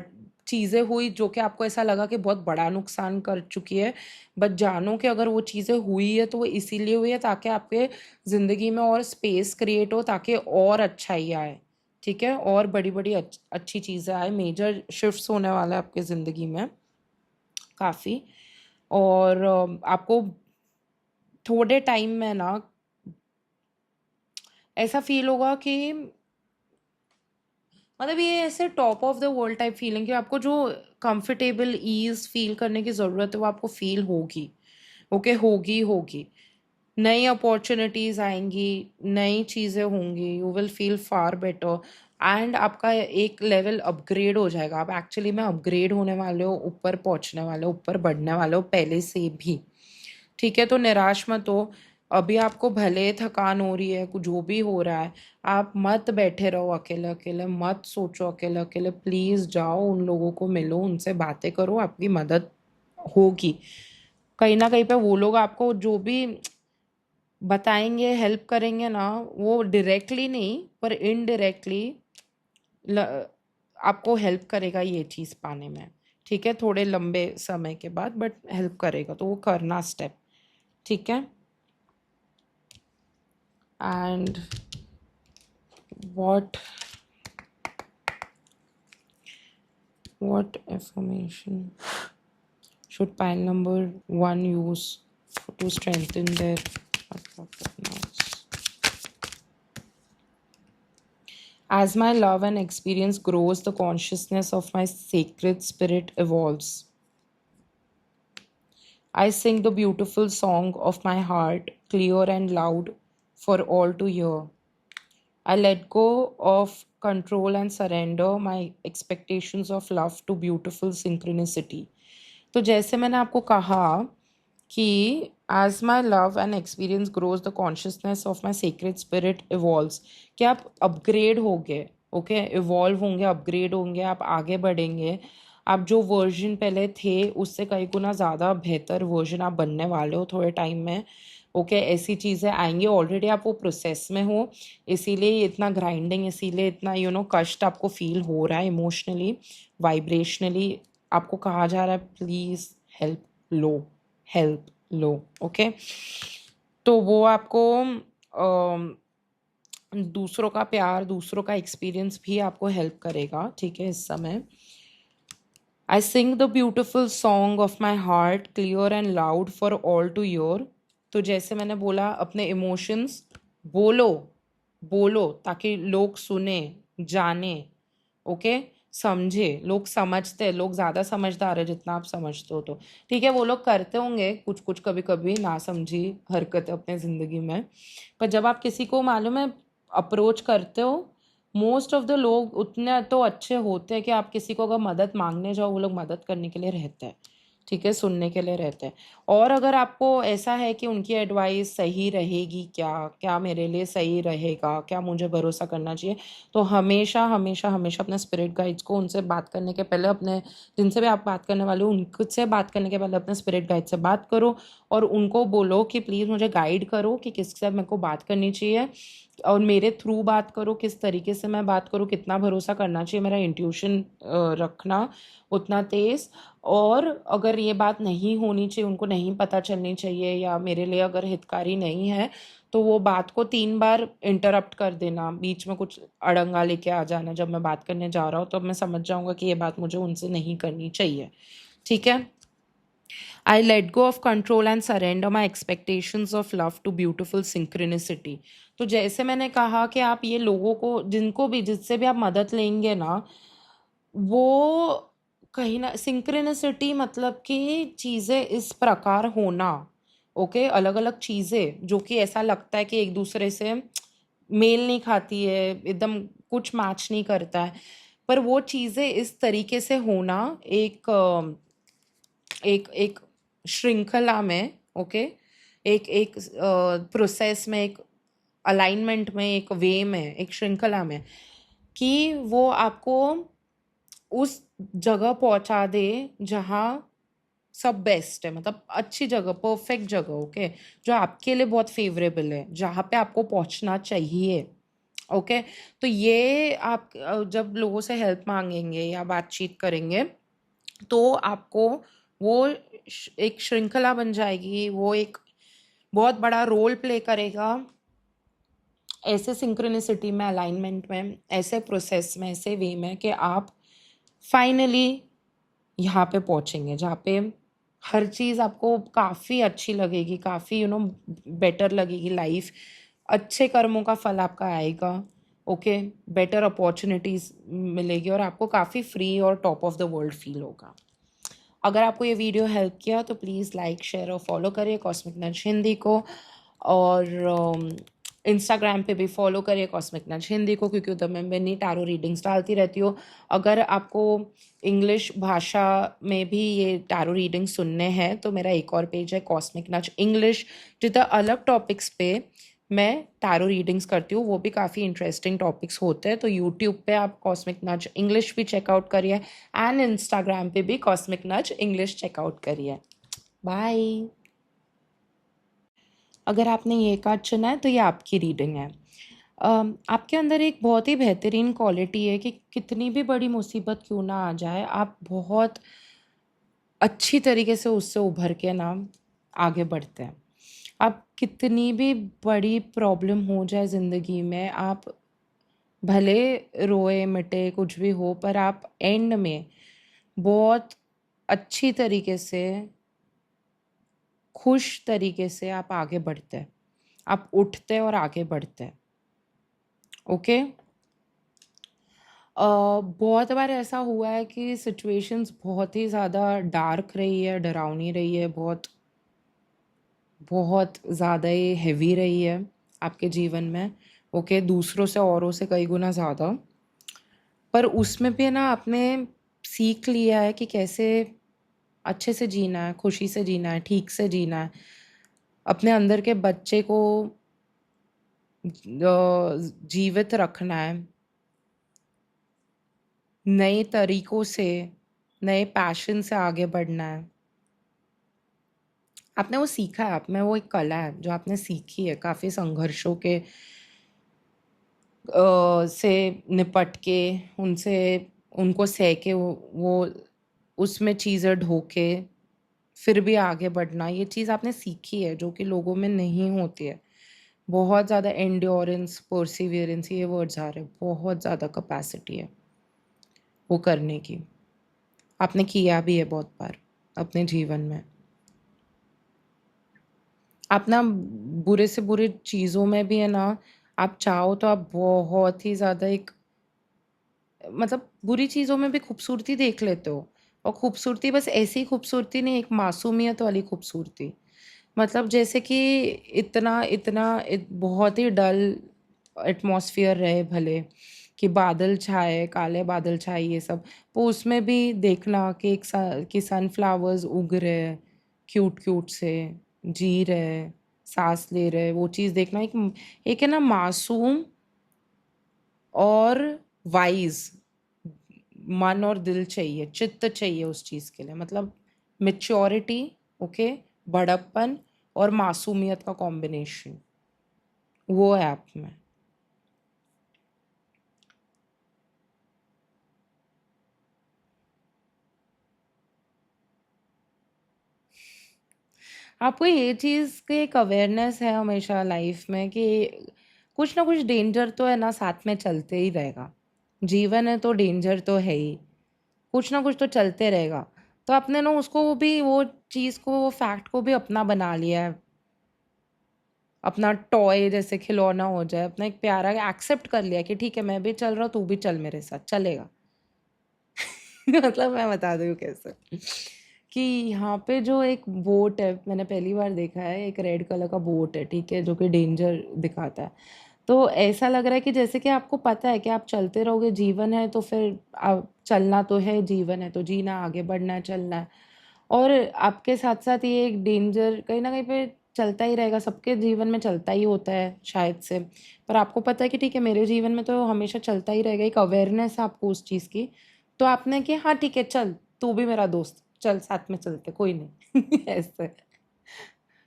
Speaker 1: चीज़ें हुई जो कि आपको ऐसा लगा कि बहुत बड़ा नुकसान कर चुकी है, बट जानो कि अगर वो चीज़ें हुई है तो वो इसीलिए हुई है ताकि आपके ज़िंदगी में और स्पेस क्रिएट हो, ताकि और अच्छाई आए। ठीक है, और बड़ी बड़ी अच्छी चीज़ें आए, मेजर शिफ्ट्स होने वाला है आपके ज़िंदगी में काफ़ी। और आपको थोड़े टाइम में ना ऐसा फील होगा कि मतलब ये ऐसे top of the world type feeling, कि आपको जो कंफर्टेबल ईज फील करने की ज़रूरत है वो आपको फील होगी। ओके, होगी होगी, नई अपॉर्चुनिटीज़ आएंगी, नई चीज़ें होंगी, you will feel far better, and आपका एक लेवल अपग्रेड हो जाएगा। आप एक्चुअली में अपग्रेड होने वाले हो, ऊपर पहुंचने वाले हो, ऊपर बढ़ने वाले हो पहले से भी। ठीक है, तो निराश मत हो। अभी आपको भले थकान हो रही है, कुछ जो भी हो रहा है, आप मत बैठे रहो अकेले अकेले, मत सोचो अकेले अकेले, प्लीज़ जाओ उन लोगों को मिलो, उनसे बातें करो, आपकी मदद होगी। कहीं ना कहीं पे वो लोग आपको जो भी बताएंगे, हेल्प करेंगे ना, वो डायरेक्टली नहीं पर इनडायरेक्टली आपको हेल्प करेगा ये चीज़ पाने में। ठीक है, थोड़े लंबे समय के बाद, बट हेल्प करेगा, तो वो करना स्टेप। ठीक है, and what What affirmation should pile number 1 use to strengthen their partners? As my love and experience grows, the consciousness of my sacred spirit evolves. I sing the beautiful song of my heart, clear and loud, for all to hear. I let go of control and surrender my expectations of love to beautiful synchronicity. तो जैसे मैंने आपको कहा कि as my love and experience grows, the consciousness of my sacred spirit evolves. कि आप upgrade होगे, okay, evolve होंगे, अपग्रेड होंगे, आप आगे बढ़ेंगे, आप जो वर्जन पहले थे उससे कई गुना ज़्यादा बेहतर वर्जन आप बनने वाले हो थोड़े टाइम में, ओके। ऐसी चीज़ें आएंगी, ऑलरेडी आप वो प्रोसेस में हो, इसीलिए इतना ग्राइंडिंग, इसीलिए इतना कष्ट आपको फील हो रहा है इमोशनली, वाइब्रेशनली। आपको कहा जा रहा है प्लीज़ हेल्प लो, ओके। तो वो आपको दूसरों का प्यार, दूसरों का एक्सपीरियंस भी आपको हेल्प करेगा, ठीक है। इस समय I sing the beautiful song of my heart, clear and loud for all to hear. तो जैसे मैंने बोला, अपने इमोशंस बोलो बोलो ताकि लोग सुने, जाने, ओके, समझे। लोग समझते, लोग ज़्यादा समझदार है जितना आप समझते हो, तो ठीक है। वो लोग करते होंगे कुछ कुछ कभी कभी ना समझी हरकत अपने ज़िंदगी में, पर जब आप किसी को मालूम है अप्रोच करते हो, मोस्ट ऑफ द लोग उतने तो अच्छे होते हैं कि आप किसी को अगर मदद मांगने जाओ, वो लोग मदद करने के लिए रहते हैं, ठीक है, सुनने के लिए रहते हैं। और अगर आपको ऐसा है कि उनकी एडवाइस सही रहेगी, क्या क्या मेरे लिए सही रहेगा, क्या मुझे भरोसा करना चाहिए, तो हमेशा हमेशा हमेशा अपने स्पिरिट गाइड्स को, उनसे बात करने के पहले, अपने जिनसे भी आप बात करने वाले हो उनसे बात करने के पहले अपने स्पिरिट गाइड से बात करो और उनको बोलो कि प्लीज़ मुझे गाइड करो कि किसके साथ मेरे को बात करनी चाहिए, और मेरे थ्रू बात करो, किस तरीके से मैं बात करूँ, कितना भरोसा करना चाहिए, मेरा इंट्यूशन रखना उतना तेज़। और अगर ये बात नहीं होनी चाहिए, उनको नहीं पता चलनी चाहिए, या मेरे लिए अगर हितकारी नहीं है, तो वो बात को 3 बार इंटरप्ट कर देना, बीच में कुछ अड़ंगा लेके आ जाना। जब मैं बात करने जा रहा हूँ तो मैं समझ जाऊँगा कि ये बात मुझे उनसे नहीं करनी चाहिए, ठीक है। I let go of control and surrender my expectations of love to beautiful synchronicity. तो जैसे मैंने कहा कि आप ये लोगों को, जिनको भी, जिससे भी आप मदद लेंगे ना, वो कहीं ना, सिंक्रोनिसिटी मतलब कि चीज़ें इस प्रकार होना, ओके, अलग अलग चीज़ें जो कि ऐसा लगता है कि एक दूसरे से मेल नहीं खाती है, एकदम कुछ मैच नहीं करता है, पर वो चीज़ें इस तरीके से होना, एक एक श्रृंखला में, ओके, एक एक प्रोसेस में, एक अलाइनमेंट में, एक वे में, एक श्रृंखला में, कि वो आपको उस जगह पहुंचा दे जहाँ सब बेस्ट है, मतलब अच्छी जगह, परफेक्ट जगह, ओके, जो आपके लिए बहुत फेवरेबल है, जहाँ पे आपको पहुंचना चाहिए, ओके। तो ये आप जब लोगों से हेल्प मांगेंगे या बातचीत करेंगे, तो आपको वो एक श्रृंखला बन जाएगी, वो एक बहुत बड़ा रोल प्ले करेगा ऐसे सिंक्रोनिसिटी में, अलाइनमेंट में, ऐसे प्रोसेस में, ऐसे वे में, कि आप फाइनली यहाँ पे पहुँचेंगे जहाँ पे हर चीज़ आपको काफ़ी अच्छी लगेगी, काफ़ी बेटर लगेगी लाइफ, अच्छे कर्मों का फल आपका आएगा, ओके, बेटर अपॉर्चुनिटीज़ मिलेगी और आपको काफ़ी फ्री और top of the world feel होगा। अगर आपको ये वीडियो हेल्प किया तो प्लीज़ लाइक, शेयर और फॉलो करिए कॉस्मिक नज हिंदी को, और इंस्टाग्राम पे भी फॉलो करिए कॉस्मिक नज हिंदी को, क्योंकि उधर मैं नई टैरो रीडिंग्स डालती रहती हूँ। अगर आपको इंग्लिश भाषा में भी ये टैरो रीडिंग सुनने हैं तो मेरा एक और पेज है कॉस्मिक नज इंग्लिश, जिधर अलग टॉपिक्स पे मैं टैरो रीडिंग्स करती हूँ, वो भी काफ़ी इंटरेस्टिंग टॉपिक्स होते हैं। तो यूट्यूब पे आप कॉस्मिक नज इंग्लिश भी चेकआउट करिए, एंड इंस्टाग्राम पे भी कॉस्मिक नज इंग्लिश चेकआउट करिए। बाय। अगर आपने ये कार्ड चुना है तो ये आपकी रीडिंग है। आपके अंदर एक बहुत ही बेहतरीन क्वालिटी है कि कितनी भी बड़ी मुसीबत क्यों ना आ जाए, आप बहुत अच्छी तरीके से उससे उभर के ना आगे बढ़ते हैं। आप कितनी भी बड़ी प्रॉब्लम हो जाए ज़िंदगी में, आप भले रोए मिटे कुछ भी हो, पर आप एंड में बहुत अच्छी तरीके से, खुश तरीके से आप आगे बढ़ते हैं, आप उठते और आगे बढ़ते हैं। ओके। बहुत बार ऐसा हुआ है कि सिचुएशंस बहुत ही ज़्यादा डार्क रही है, डरावनी रही है, बहुत बहुत ज़्यादा ही हेवी रही है आपके जीवन में। ओके, दूसरों से, औरों से कई गुना ज़्यादा। पर उसमें भी है ना, आपने सीख लिया है कि कैसे अच्छे से जीना है, खुशी से जीना है, ठीक से जीना है, अपने अंदर के बच्चे को जीवित रखना है, नए तरीकों से, नए पैशन से आगे बढ़ना है। आपने वो सीखा है, आप में वो एक कला है जो आपने सीखी है काफ़ी संघर्षों के से निपट के, उनसे, उनको सह के, वो उसमें चीज़ें ढो के फिर भी आगे बढ़ना, ये चीज़ आपने सीखी है जो कि लोगों में नहीं होती है। बहुत ज़्यादा एंड्योरेंस, परसिवियरेंस, ये वर्ड्स आ रहे हैं, बहुत ज़्यादा कैपेसिटी है वो करने की। आपने किया भी है बहुत बार अपने जीवन में। आप ना बुरे से बुरे चीज़ों में भी है ना, आप चाहो तो आप बहुत ही ज़्यादा एक, मतलब बुरी चीज़ों में भी खूबसूरती देख लेते हो। और खूबसूरती बस ऐसी खूबसूरती नहीं, एक मासूमियत वाली खूबसूरती। मतलब जैसे कि इतना इतना बहुत ही डल एटमॉस्फेयर रहे भले, कि बादल छाए, काले बादल छाए, ये सब, तो उसमें भी देखना कि कि सनफ्लावर्स उग रहे हैं, क्यूट क्यूट से जी रहे, सांस ले रहे, वो चीज़ देखना, एक है ना मासूम और वाइज मन और दिल चाहिए, चित्त चाहिए उस चीज़ के लिए। मतलब मेच्योरिटी, ओके, बड़प्पन और मासूमियत का कॉम्बिनेशन, वो है आप में। आपको ये चीज़ की एक अवेयरनेस है हमेशा लाइफ में कि कुछ ना कुछ डेंजर तो है ना, साथ में चलते ही रहेगा। जीवन है तो डेंजर तो है ही, कुछ ना कुछ तो चलते रहेगा। तो आपने ना उसको, वो भी वो चीज़ को, वो फैक्ट को भी अपना बना लिया है, अपना टॉय जैसे खिलौना हो जाए, अपना एक प्यारा एक्सेप्ट कर लिया कि ठीक है, मैं भी चल रहा हूँ, तू भी चल मेरे साथ, चलेगा। मतलब मैं बता दूँ कैसे, कि यहाँ पे जो एक बोट है, मैंने पहली बार देखा है, एक रेड कलर का बोट है, ठीक है, जो कि डेंजर दिखाता है। तो ऐसा लग रहा है कि जैसे कि आपको पता है कि आप चलते रहोगे, जीवन है तो फिर आप चलना तो है, जीवन है तो जीना, आगे बढ़ना है, चलना है। और आपके साथ साथ ये एक डेंजर कहीं ना कहीं पे चलता ही रहेगा, सबके जीवन में चलता ही होता है शायद से। पर आपको पता है कि ठीक है, मेरे जीवन में तो हमेशा चलता ही रहेगा, एक अवेयरनेस है आपको उस चीज़ की। तो आपने कि हाँ ठीक है, चल तू भी मेरा दोस्त, चल साथ में चलते, कोई नहीं। ऐसे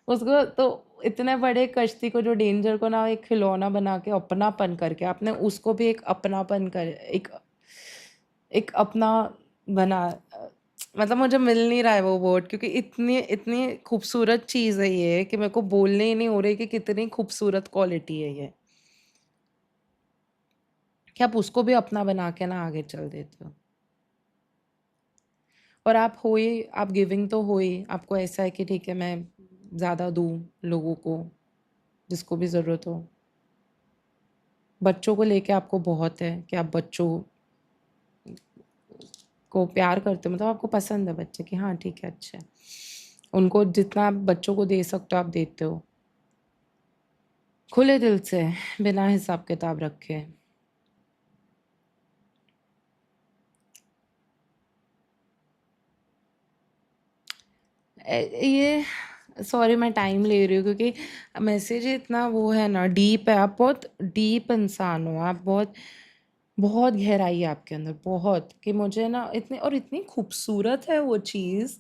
Speaker 1: उसको तो, इतने बड़े कश्ती को, जो डेंजर को ना एक खिलौना बना के अपनापन करके, आपने उसको भी एक अपनापन कर, एक अपना बना। मतलब मुझे मिल नहीं रहा है वो वर्ड, क्योंकि इतनी इतनी खूबसूरत चीज़ है ये कि मेरे को बोलने ही नहीं हो रही कि कितनी खूबसूरत क्वालिटी है ये, कि आप उसको भी अपना बना के ना आगे चल देते हो। और आप हो ही, आप गिविंग तो हो ही, आपको ऐसा है कि ठीक है, मैं ज़्यादा दूँ लोगों को, जिसको भी ज़रूरत हो। बच्चों को लेके आपको बहुत है कि आप बच्चों को प्यार करते हो, मतलब आपको पसंद है बच्चे, कि हाँ ठीक है, अच्छा है। उनको जितना आप बच्चों को दे सकते हो आप देते हो, खुले दिल से, बिना हिसाब किताब रखे। ये सॉरी मैं टाइम ले रही हूँ, क्योंकि मैसेज इतना वो है ना, डीप है, आप बहुत डीप इंसान हो, आप बहुत बहुत गहराई है आपके अंदर, बहुत, कि मुझे ना इतनी, और इतनी खूबसूरत है वो चीज़,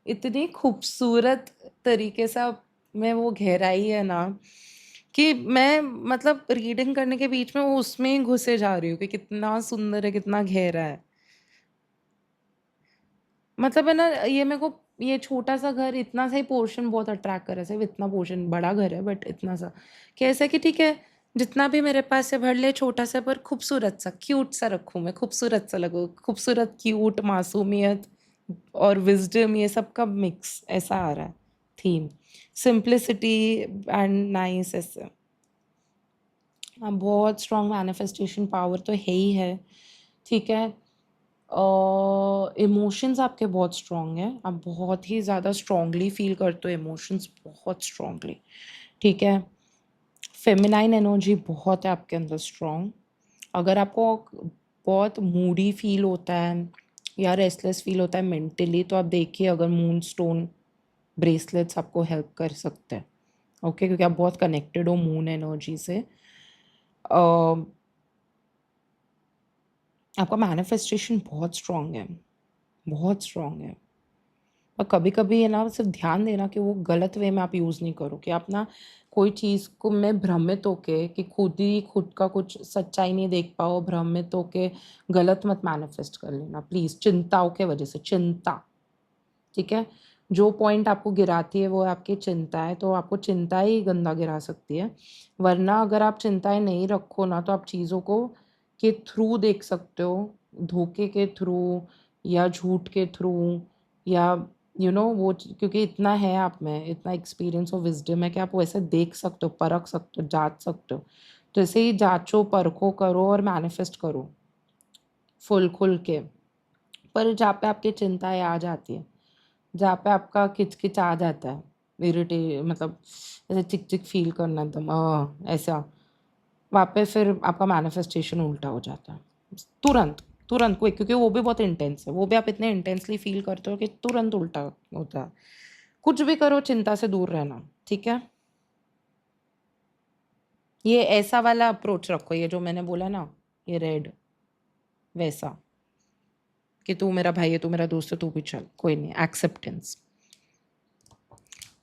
Speaker 1: इतनी खूबसूरत तरीके से आप में वो गहराई है ना, कि मैं, मतलब रीडिंग करने के बीच में वो उसमें ही घुसे जा रही हूँ कि कितना सुंदर है, कितना गहरा है। मतलब है ना, ये मेरे को, ये छोटा सा घर, इतना सा ही पोर्शन बहुत अट्रैक्ट कर रहा है, सिर्फ इतना पोर्शन, बड़ा घर है बट इतना सा, कैसे कि ठीक है, जितना भी मेरे पास से भर ले, छोटा सा पर खूबसूरत सा, क्यूट सा रखूँ मैं, खूबसूरत सा लगूँ, खूबसूरत, क्यूट, मासूमियत और विजडम, ये सब का मिक्स ऐसा आ रहा है थीम। सिंप्लिसिटी एंड नाइस ऐसे। बहुत स्ट्रॉन्ग मैनिफेस्टेशन पावर तो है ही है, ठीक है। इमोशंस आपके बहुत स्ट्रॉन्ग हैं, आप बहुत ही ज़्यादा स्ट्रॉन्गली फील करते हो इमोशंस, बहुत स्ट्रॉन्गली, ठीक है। फेमिनाइन एनर्जी बहुत है आपके अंदर स्ट्रॉन्ग। अगर आपको बहुत मूडी फील होता है या रेस्टलेस फील होता है मेंटली, तो आप देखिए अगर मून स्टोन ब्रेसलेट्स आपको हेल्प कर सकते हैं, ओके, क्योंकि आप बहुत कनेक्टेड हो मून एनर्जी से। आपका मैनिफेस्टेशन बहुत स्ट्रॉन्ग है, बहुत स्ट्रॉन्ग है। और कभी कभी है ना, सिर्फ ध्यान देना कि वो गलत वे में आप यूज़ नहीं करो, कि आप ना कोई चीज़ को में भ्रमित होके कि खुद ही खुद का कुछ सच्चाई नहीं देख पाओ, भ्रमित होके गलत मत मैनिफेस्ट कर लेना प्लीज़, चिंताओं के वजह से, चिंता, ठीक है। जो पॉइंट आपको गिराती है वो आपकी चिंता है, तो आपको चिंता ही गंदा गिरा सकती है। वरना अगर आप चिंताएं नहीं रखो ना, तो आप चीज़ों को के थ्रू देख सकते हो, धोखे के थ्रू या झूठ के थ्रू, या वो क्योंकि इतना है आप में, इतना एक्सपीरियंस और विजडम है कि आप वैसे देख सकते हो, परख सकते हो, जांच सकते हो। तो ऐसे ही जांचो, परखो, करो और मैनिफेस्ट करो फुल खुल के। पर जहाँ पे आपकी चिंताएं आ जाती है, जहाँ पे आपका किचकिच आ जाता है, इरिटे मतलब ऐसे चिक चिक फील करना एकदम ऐसा, वहाँ पे फिर आपका मैनिफेस्टेशन उल्टा हो जाता है, तुरंत, तुरंत क्विक, क्योंकि वो भी बहुत इंटेंस है, वो भी आप इतने इंटेंसली फील करते हो कि तुरंत उल्टा होता है। कुछ भी करो, चिंता से दूर रहना, ठीक है। ये ऐसा वाला अप्रोच रखो, ये जो मैंने बोला ना, ये रेड वैसा, कि तू मेरा भाई है, तू मेरा दोस्त है, तू भी चल, कोई नहीं, एक्सेप्टेंस।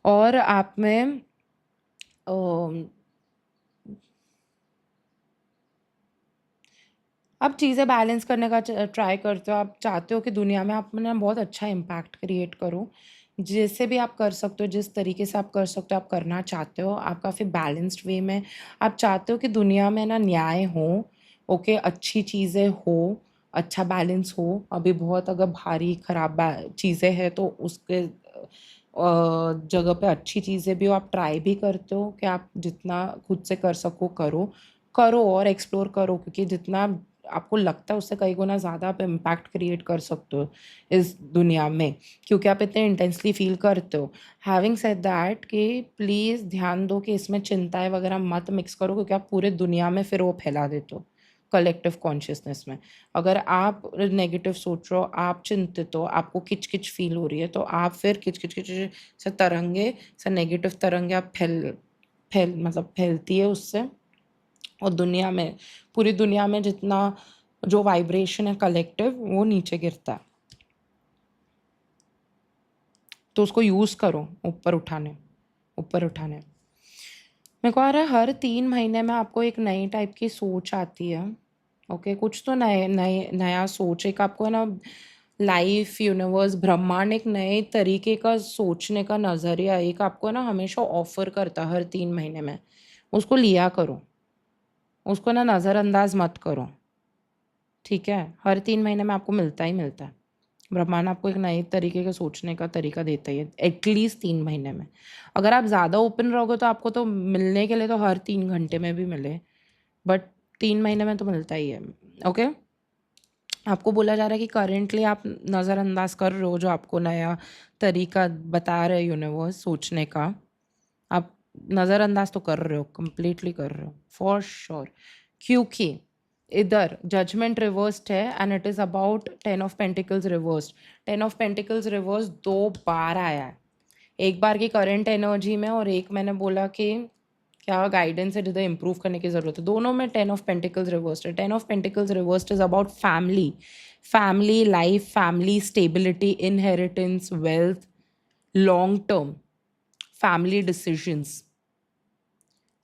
Speaker 1: और आप में आप चीज़ें बैलेंस करने का ट्राई करते हो, आप चाहते हो कि दुनिया में आप ना बहुत अच्छा इम्पैक्ट क्रिएट करो, जैसे भी आप कर सकते हो, जिस तरीके से आप कर सकते हो, आप करना चाहते हो, आप काफ़ी बैलेंस्ड वे में आप चाहते हो कि दुनिया में ना न्याय हो, ओके, अच्छी चीज़ें हो, अच्छा बैलेंस हो। अभी बहुत अगर भारी खराब चीज़ें हैं तो उसके जगह पे अच्छी चीज़ें भी हो, आप ट्राई भी करते हो कि आप जितना खुद से कर सको करो, करो और एक्सप्लोर करो, क्योंकि जितना आपको लगता है उससे कई गुना ज़्यादा आप इम्पैक्ट क्रिएट कर सकते हो इस दुनिया में, क्योंकि आप इतने इंटेंसली फील करते हो। हैविंग सेड दैट, कि प्लीज़ ध्यान दो कि इसमें चिंताएं वगैरह मत मिक्स करो, क्योंकि आप पूरे दुनिया में फिर वो फैला देते हो कलेक्टिव कॉन्शियसनेस में। अगर आप नेगेटिव सोच रहे हो, आप चिंतित हो, आपको किच किच फील हो रही है, तो आप फिर किच किच किच से तरंगे, से नेगेटिव तरंगे आप फैलती है उससे, और दुनिया में, पूरी दुनिया में जितना जो वाइब्रेशन है कलेक्टिव, वो नीचे गिरता है। तो उसको यूज़ करो ऊपर उठाने, ऊपर उठाने। मेरे को आ रहा है हर 3 महीने में आपको एक नई टाइप की सोच आती है, ओके, कुछ तो नए नए नया सोच, एक आपको है ना, लाइफ, यूनिवर्स, ब्रह्मांड एक नए तरीके का सोचने का नज़रिया एक आपको ना हमेशा ऑफर करता है हर 3 महीने में। उसको लिया करो, उसको ना नज़रअंदाज मत करो, ठीक है। हर 3 महीने में आपको मिलता ही मिलता है, ब्रह्मांड आपको एक नए तरीके का सोचने का तरीका देता ही है, एटलीस्ट 3 महीने में। अगर आप ज़्यादा ओपन रहोगे तो आपको तो मिलने के लिए तो हर 3 घंटे में भी मिले, बट 3 महीने में तो मिलता ही है, ओके। आपको बोला जा रहा है कि करेंटली आप नज़रअंदाज कर रहे हो जो आपको नया तरीका बता रहे यूनिवर्स सोचने का, आप नज़रअंदाज तो कर रहे हो, कंप्लीटली कर रहे हो फॉर श्योर, क्योंकि इधर जजमेंट रिवर्स्ड है and it is about 10 of pentacles reversed. 10 of pentacles reverse 2 बार आया है, एक बार की करंट एनर्जी में, और एक मैंने बोला कि क्या गाइडेंस है जिधर इंप्रूव करने की ज़रूरत है, दोनों में 10 ऑफ पेंटिकल्स रिवर्स्ड है। 10 of pentacles reversed is about family, family life, family stability, inheritance, wealth, long term family decisions,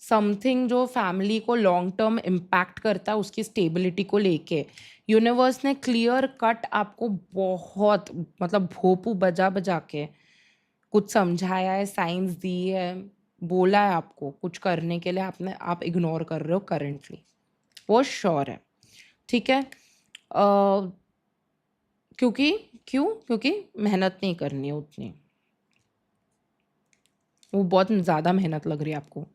Speaker 1: something जो फैमिली को लॉन्ग टर्म इम्पैक्ट करता है, उसकी स्टेबिलिटी को लेके यूनिवर्स ने क्लियर कट आपको बहुत, मतलब भोपू बजा बजा के कुछ समझाया है, साइंस दी है, बोला है आपको कुछ करने के लिए, आप इग्नोर कर रहे हो करंटली, वो श्योर है। ठीक है। क्योंकि क्यों? क्योंकि मेहनत नहीं करनी है उतनी, वो बहुत ज़्यादा मेहनत लग रही है आपको।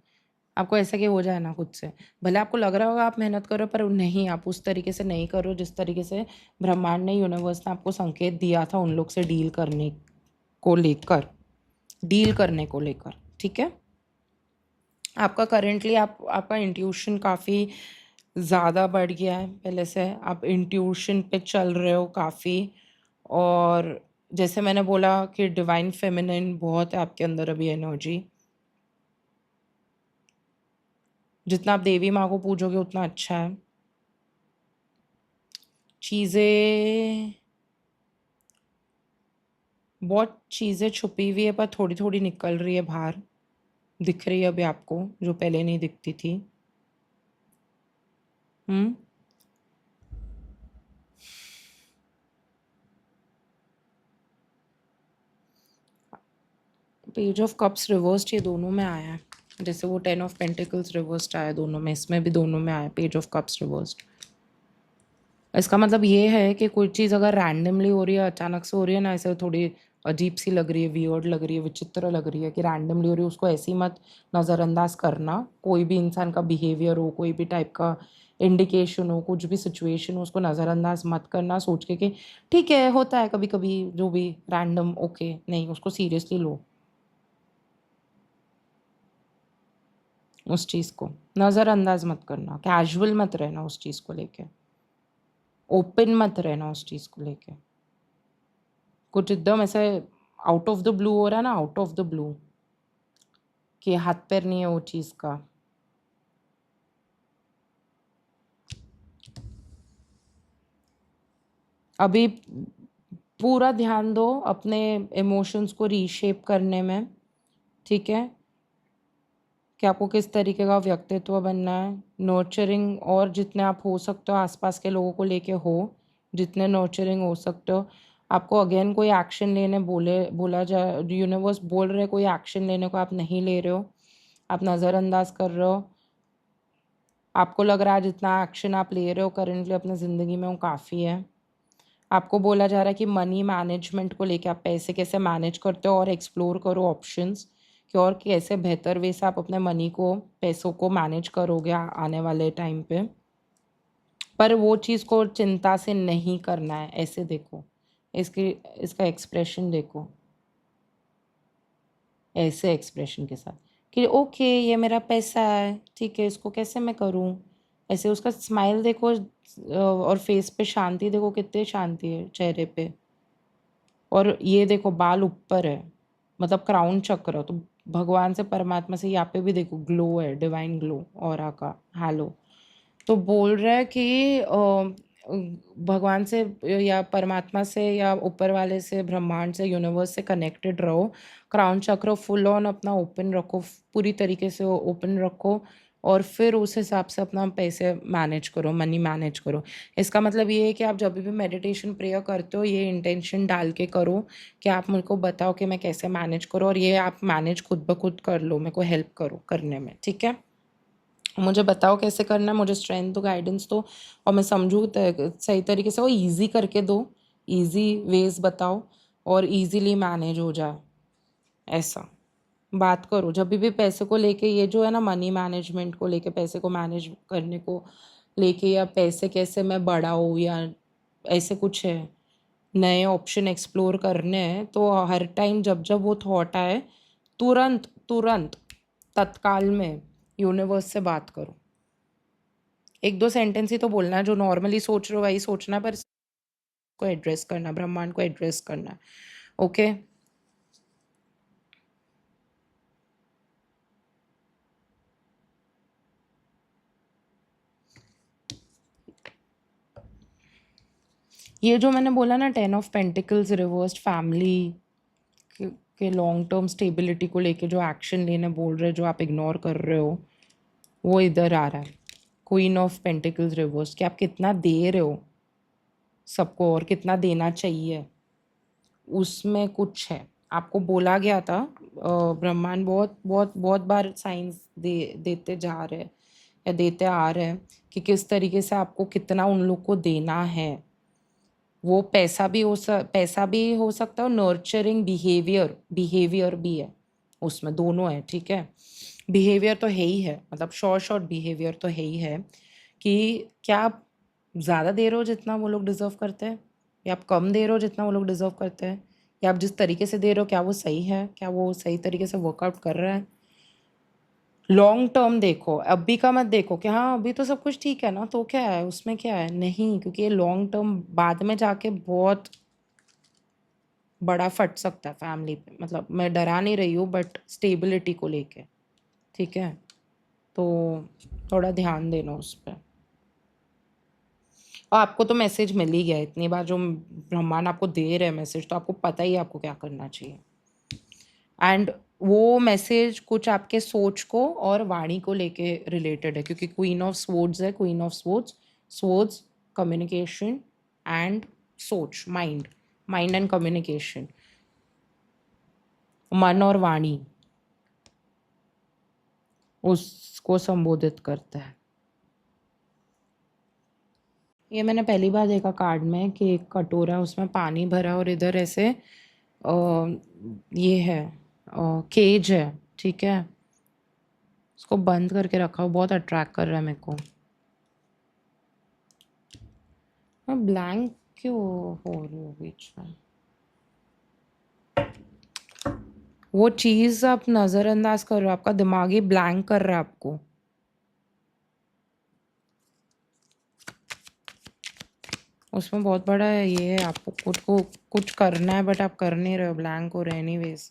Speaker 1: आपको ऐसा कि हो जाए ना खुद से, भले आपको लग रहा होगा आप मेहनत करो, पर नहीं, आप उस तरीके से नहीं करो जिस तरीके से ब्रह्मांड ने, यूनिवर्स ने आपको संकेत दिया था उन लोग से को लेकर डील करने को लेकर। ठीक है। आपका करेंटली आपका इंट्यूशन काफ़ी ज़्यादा बढ़ गया है पहले से, आप इंट्यूशन पे चल रहे हो काफ़ी। और जैसे मैंने बोला कि डिवाइन फेमिनिन बहुत है आपके अंदर अभी एनर्जी, जितना आप देवी माँ को पूजोगे उतना अच्छा है। चीज़ें, बहुत चीज़ें छुपी हुई है पर थोड़ी थोड़ी निकल रही है बाहर, दिख रही है अभी आपको, जो पहले नहीं दिखती थी। हम्म। पेज ऑफ कप्स रिवर्स्ड ये दोनों में आया है, जैसे वो 10 ऑफ पेंटिकल्स रिवर्स्ड आया दोनों में, इसमें भी दोनों में आया पेज ऑफ कप्स रिवर्स्ड। इसका मतलब ये है कि कोई चीज़ अगर रैंडमली हो रही है, अचानक से हो रही है ना, ऐसे थोड़ी अजीब सी लग रही है, वियर्ड लग रही है, विचित्र लग रही है कि रैंडमली हो रही है, उसको ऐसी मत नज़रअंदाज करना। कोई भी इंसान का बिहेवियर हो, कोई भी टाइप का इंडिकेशन हो, कुछ भी सिचुएशन हो, उसको नज़रअंदाज मत करना सोच के कि ठीक है होता है कभी कभी जो भी रैंडम, ओके, नहीं, उसको सीरियसली लो। उस चीज़ को नज़रअंदाज मत करना, कैजुअल मत रहना उस चीज़ को लेके, ओपन मत रहना उस चीज़ को लेके। कुछ एकदम ऐसे आउट ऑफ द ब्लू हो रहा है ना, आउट ऑफ द ब्लू, कि हाथ पैर नहीं है वो चीज़ का। अभी पूरा ध्यान दो अपने इमोशंस को रीशेप करने में। ठीक है, कि आपको किस तरीके का व्यक्तित्व बनना है, नर्चरिंग, और जितने आप हो सकते हो आसपास के लोगों को लेके हो, जितने नर्चरिंग हो सकते हो। आपको अगेन कोई एक्शन लेने बोला जाए, यूनिवर्स बोल रहे कोई एक्शन लेने को, आप नहीं ले रहे हो, आप नज़रअंदाज कर रहे हो। आपको लग रहा है जितना एक्शन आप ले रहे हो करेंटली अपनी ज़िंदगी में वो काफ़ी है। आपको बोला जा रहा है कि मनी मैनेजमेंट को लेके, आप पैसे कैसे मैनेज करते हो और एक्सप्लोर करो ऑप्शंस कि और कैसे बेहतर वे से आप अपने मनी को, पैसों को मैनेज करोगे आने वाले टाइम पे। पर वो चीज़ को चिंता से नहीं करना है, ऐसे देखो, इसकी इसका एक्सप्रेशन देखो, ऐसे एक्सप्रेशन के साथ कि ओके ये मेरा पैसा है, ठीक है, इसको कैसे मैं करूँ, ऐसे उसका स्माइल देखो, और फेस पे शांति देखो, कितनी शांति है चेहरे पे। और ये देखो बाल ऊपर है, मतलब क्राउन चक्र, तो भगवान से, परमात्मा से यहाँ पे भी देखो ग्लो है, डिवाइन ग्लो ऑरा का हैलो। तो बोल रहा है कि भगवान से या परमात्मा से या ऊपर वाले से, ब्रह्मांड से, यूनिवर्स से कनेक्टेड रहो। क्राउन चक्र फुल ऑन अपना ओपन रखो, पूरी तरीके से ओपन रखो, और फिर उस हिसाब से अपना पैसे मैनेज करो, मनी मैनेज करो। इसका मतलब ये है कि आप जब भी मेडिटेशन प्रेयर करते हो, ये इंटेंशन डाल के करो कि आप मेरे को बताओ कि मैं कैसे मैनेज करूँ, और ये आप मैनेज खुद ब खुद कर लो, मेरे को हेल्प करो करने में। ठीक है, मुझे बताओ कैसे करना है, मुझे स्ट्रेंथ दो, गाइडेंस दो, और मैं समझूँ सही तरीके से, वो इजी करके दो, इजी वेज बताओ और इजीली मैनेज हो जाए। ऐसा बात करो जब भी पैसे को लेके, ये जो है ना मनी मैनेजमेंट को लेके, पैसे को मैनेज करने को लेके, या पैसे कैसे मैं बढ़ाऊँ, या ऐसे कुछ है, नए ऑप्शन एक्सप्लोर करने हैं, तो हर टाइम जब जब वो थॉट आए, तुरंत तुरंत तत्काल में यूनिवर्स से बात करो। एक दो सेंटेंस ही तो बोलना है, जो नॉर्मली सोच रहे हो वही सोचना है, पर को एड्रेस करना, ब्रह्मांड को एड्रेस करना। ओके। ये जो मैंने बोला ना 10 ऑफ पेंटिकल्स रिवर्स्ड, फैमिली के लॉन्ग टर्म स्टेबिलिटी को लेके जो एक्शन लेने बोल रहे, जो आप इग्नोर कर रहे हो, वो इधर आ रहा है। क्वीन ऑफ पेंटिकल्स रिवर्स्ड, कि आप कितना दे रहे हो सबको और कितना देना चाहिए, उसमें कुछ है। आपको बोला गया था, ब्रह्मांड बहुत बहुत बहुत बार साइंस देते जा रहे हैं या देते आ रहे हैं कि किस तरीके से आपको कितना उन लोग को देना है। वो पैसा भी हो सकता है और नर्चरिंग बिहेवियर भी है, उसमें दोनों है। ठीक है, बिहेवियर तो है ही है, मतलब शॉर्ट बिहेवियर तो है ही है कि क्या आप ज़्यादा दे रहे हो जितना वो लोग डिज़र्व करते हैं, या आप कम दे रहे हो जितना वो लोग डिज़र्व करते हैं, या आप जिस तरीके से दे रहे हो क्या वो सही है, क्या वो सही तरीके से वर्कआउट कर रहा है। लॉन्ग टर्म देखो, अभी का मत देखो कि हाँ अभी तो सब कुछ ठीक है ना तो क्या है उसमें, क्या है नहीं, क्योंकि ये लॉन्ग टर्म बाद में जाके बहुत बड़ा फट सकता है फैमिली पे। मतलब मैं डरा नहीं रही हूँ बट स्टेबिलिटी को लेके, ठीक है, तो थोड़ा ध्यान देना उस पर। और आपको तो मैसेज मिल ही गया इतनी बार, जो ब्रह्मांड आपको दे रहे हैं मैसेज, तो आपको पता ही है आपको क्या करना चाहिए। एंड वो मैसेज कुछ आपके सोच को और वाणी को लेके रिलेटेड है, क्योंकि क्वीन ऑफ स्वॉर्ड्स है, queen of swords, swords communication and सोच, माइंड एंड कम्युनिकेशन, मन और वाणी उसको संबोधित करता है। ये मैंने पहली बार देखा कार्ड में कि एक कटोरा उसमें पानी भरा और इधर ऐसे ये है, केज है, ठीक है, उसको बंद करके रखा हो, बहुत अट्रैक्ट कर रहा है मेरे को। मैं ब्लैंक क्यों हो रही हूँ बीच में? वो चीज़ आप नज़रअंदाज कर रहे हो, आपका दिमाग ही ब्लैंक कर रहा है आपको। उसमें बहुत बड़ा ये है, आपको खुद को कुछ करना है बट आप कर नहीं रहे हो, ब्लैंक हो रहे एनीवेज।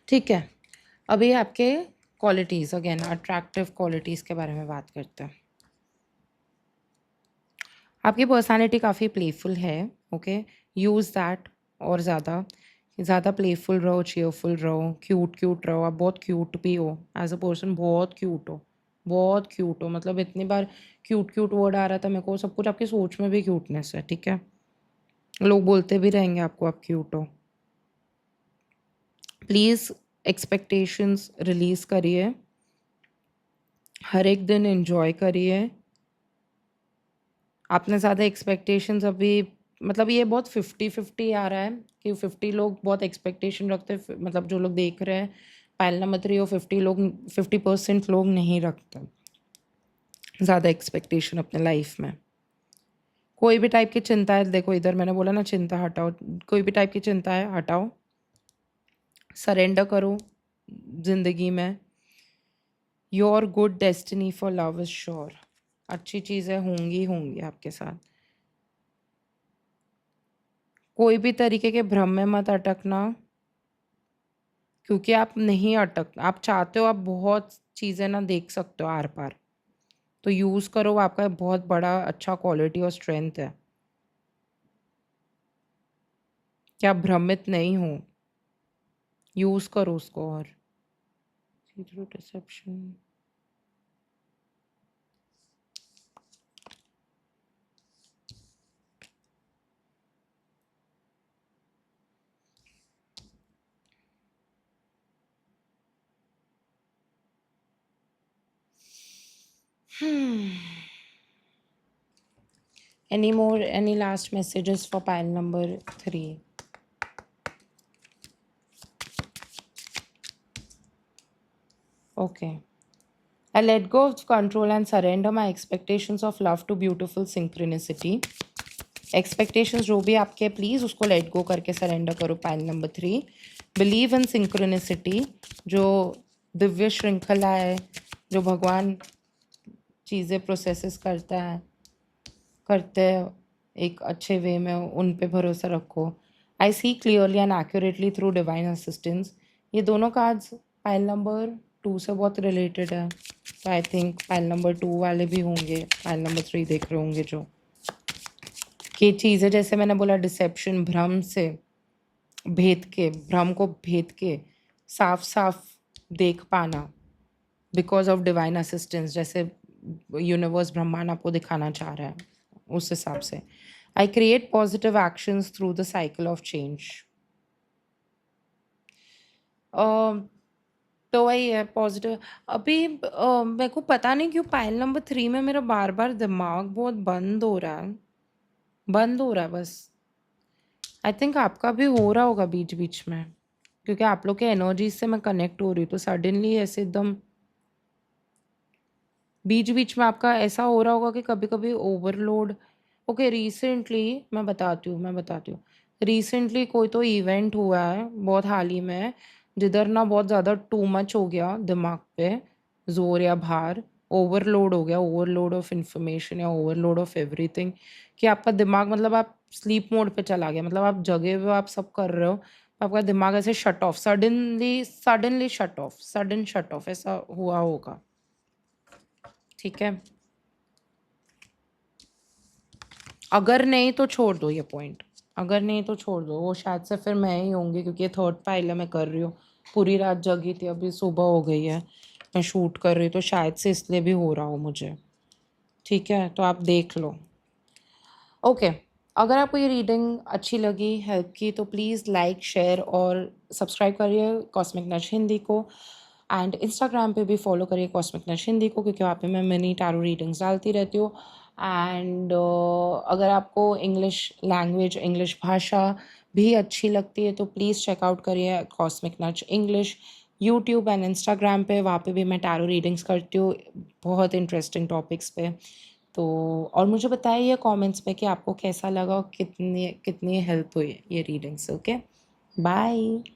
Speaker 1: ठीक है, अभी आपके क्वालिटीज़, अगेन अट्रैक्टिव क्वालिटीज़ के बारे में बात करते हैं। आपकी पर्सनालिटी काफ़ी प्लेफुल है, ओके, यूज़ दैट। और ज़्यादा प्लेफुल रहो, चीयरफुल रहो, क्यूट रहो। आप बहुत क्यूट भी हो एज अ पर्सन, बहुत क्यूट हो, बहुत क्यूट हो। मतलब इतनी बार क्यूट वर्ड आ रहा था मेरे को, सब कुछ आपकी सोच में भी क्यूटनेस है, ठीक है, लोग बोलते भी रहेंगे आपको आप क्यूट हो। प्लीज़ एक्सपेक्टेशंस रिलीज़ करिए, हर एक दिन एंजॉय करिए। आपने ज़्यादा एक्सपेक्टेशंस अभी, मतलब ये बहुत 50-50 आ रहा है कि 50 लोग बहुत एक्सपेक्टेशन रखते हैं, मतलब जो लोग देख रहे हैं पायल नंबर 3, और 50% लोग नहीं रखते ज़्यादा एक्सपेक्टेशन अपने लाइफ में। कोई भी टाइप की चिंता है, देखो इधर मैंने बोला ना चिंता हटाओ, कोई भी टाइप की चिंता है हटाओ, सरेंडर करो जिंदगी में। Your good destiny for love is sure, अच्छी चीज़ें होंगी आपके साथ। कोई भी तरीके के भ्रम में मत अटकना, क्योंकि आप नहीं अटक, आप चाहते हो, आप बहुत चीज़ें ना देख सकते हो आर पार, तो यूज़ करो, आपका बहुत बड़ा अच्छा क्वालिटी और स्ट्रेंथ है कि आप भ्रमित नहीं हो, यूज़ करो उसको। और dissipation, any last messages for pile number 3? Okay. I let go of control and surrender my expectations of love to beautiful synchronicity. Expectations जो भी आपके, प्लीज़ उसको लेट गो करके सरेंडर करो। Pile number 3, believe in synchronicity, जो दिव्य श्रृंखला है, जो भगवान चीज़ें प्रोसेसेस करते हैं एक अच्छे वे में, उन पे भरोसा रखो। I see clearly and accurately through divine assistance. ये दोनों कार्ड्स पाइल नंबर 2 से बहुत रिलेटेड है, तो आई थिंक पाइल नंबर 2 वाले भी होंगे, पाइल नंबर 3 देख रहे होंगे जो कि चीज़ें, जैसे मैंने बोला डिसेप्शन, भ्रम को भेद के साफ साफ देख पाना बिकॉज ऑफ डिवाइन असिस्टेंस, जैसे यूनिवर्स ब्रह्मांड आपको दिखाना चाह रहा है उस हिसाब से। I create positive actions through the cycle of change. तो वही है पॉजिटिव। अभी मेरे को पता नहीं क्यों पाइल नंबर 3 में मेरा बार बार दिमाग बहुत बंद हो रहा है, बंद हो रहा है बस। आई थिंक आपका भी हो रहा होगा बीच बीच में, क्योंकि आप लोग के एनर्जी से मैं कनेक्ट हो रही हूँ, तो सडनली ऐसे एकदम बीच बीच में आपका ऐसा हो रहा होगा कि कभी कभी ओवरलोड। ओके, रिसेंटली मैं बताती हूँ रिसेंटली कोई तो इवेंट हुआ है बहुत हाल ही में, जिधर ना बहुत ज़्यादा टू मच हो गया दिमाग पे, जोर या भार, ओवरलोड हो गया, ओवरलोड ऑफ इंफॉर्मेशन या ओवरलोड ऑफ एवरीथिंग, कि आपका दिमाग मतलब आप स्लीप मोड पे चला गया, मतलब आप जगे हुए हो, आप सब कर रहे हो, आपका दिमाग ऐसे shut off, suddenly suddenly shut off, sudden shut off ऐसा हुआ होगा। ठीक है, अगर नहीं तो छोड़ दो ये पॉइंट, अगर नहीं तो छोड़ दो, वो शायद से फिर मैं ही होंगी, क्योंकि ये थर्ड फाइल है मैं कर रही हूँ, पूरी रात जगी थी, अभी सुबह हो गई है, मैं शूट कर रही हूँ, तो शायद से इसलिए भी हो रहा हो मुझे। ठीक है, तो आप देख लो। ओके, अगर आपको ये रीडिंग अच्छी लगी, हेल्प की, तो प्लीज़ लाइक शेयर और सब्सक्राइब करिए कॉस्मिक नश हिंदी को, एंड इंस्टाग्राम पे भी फॉलो करिए कॉस्मिक नश हिंदी को, क्योंकि वहाँ पे मैं मिनी टैरो रीडिंग्स डालती रहती हूँ। एंड अगर आपको इंग्लिश लैंग्वेज, इंग्लिश भाषा भी अच्छी लगती है, तो प्लीज़ चेकआउट करिए cosmic Nach English, YouTube and Instagram पे, वहाँ पे भी मैं टैरो रीडिंग्स करती हूँ बहुत इंटरेस्टिंग टॉपिक्स पे। तो और मुझे बताइए कमेंट्स में कि आपको कैसा लगा और कितनी कितनी हेल्प हुई ये रीडिंग्स। Okay, bye.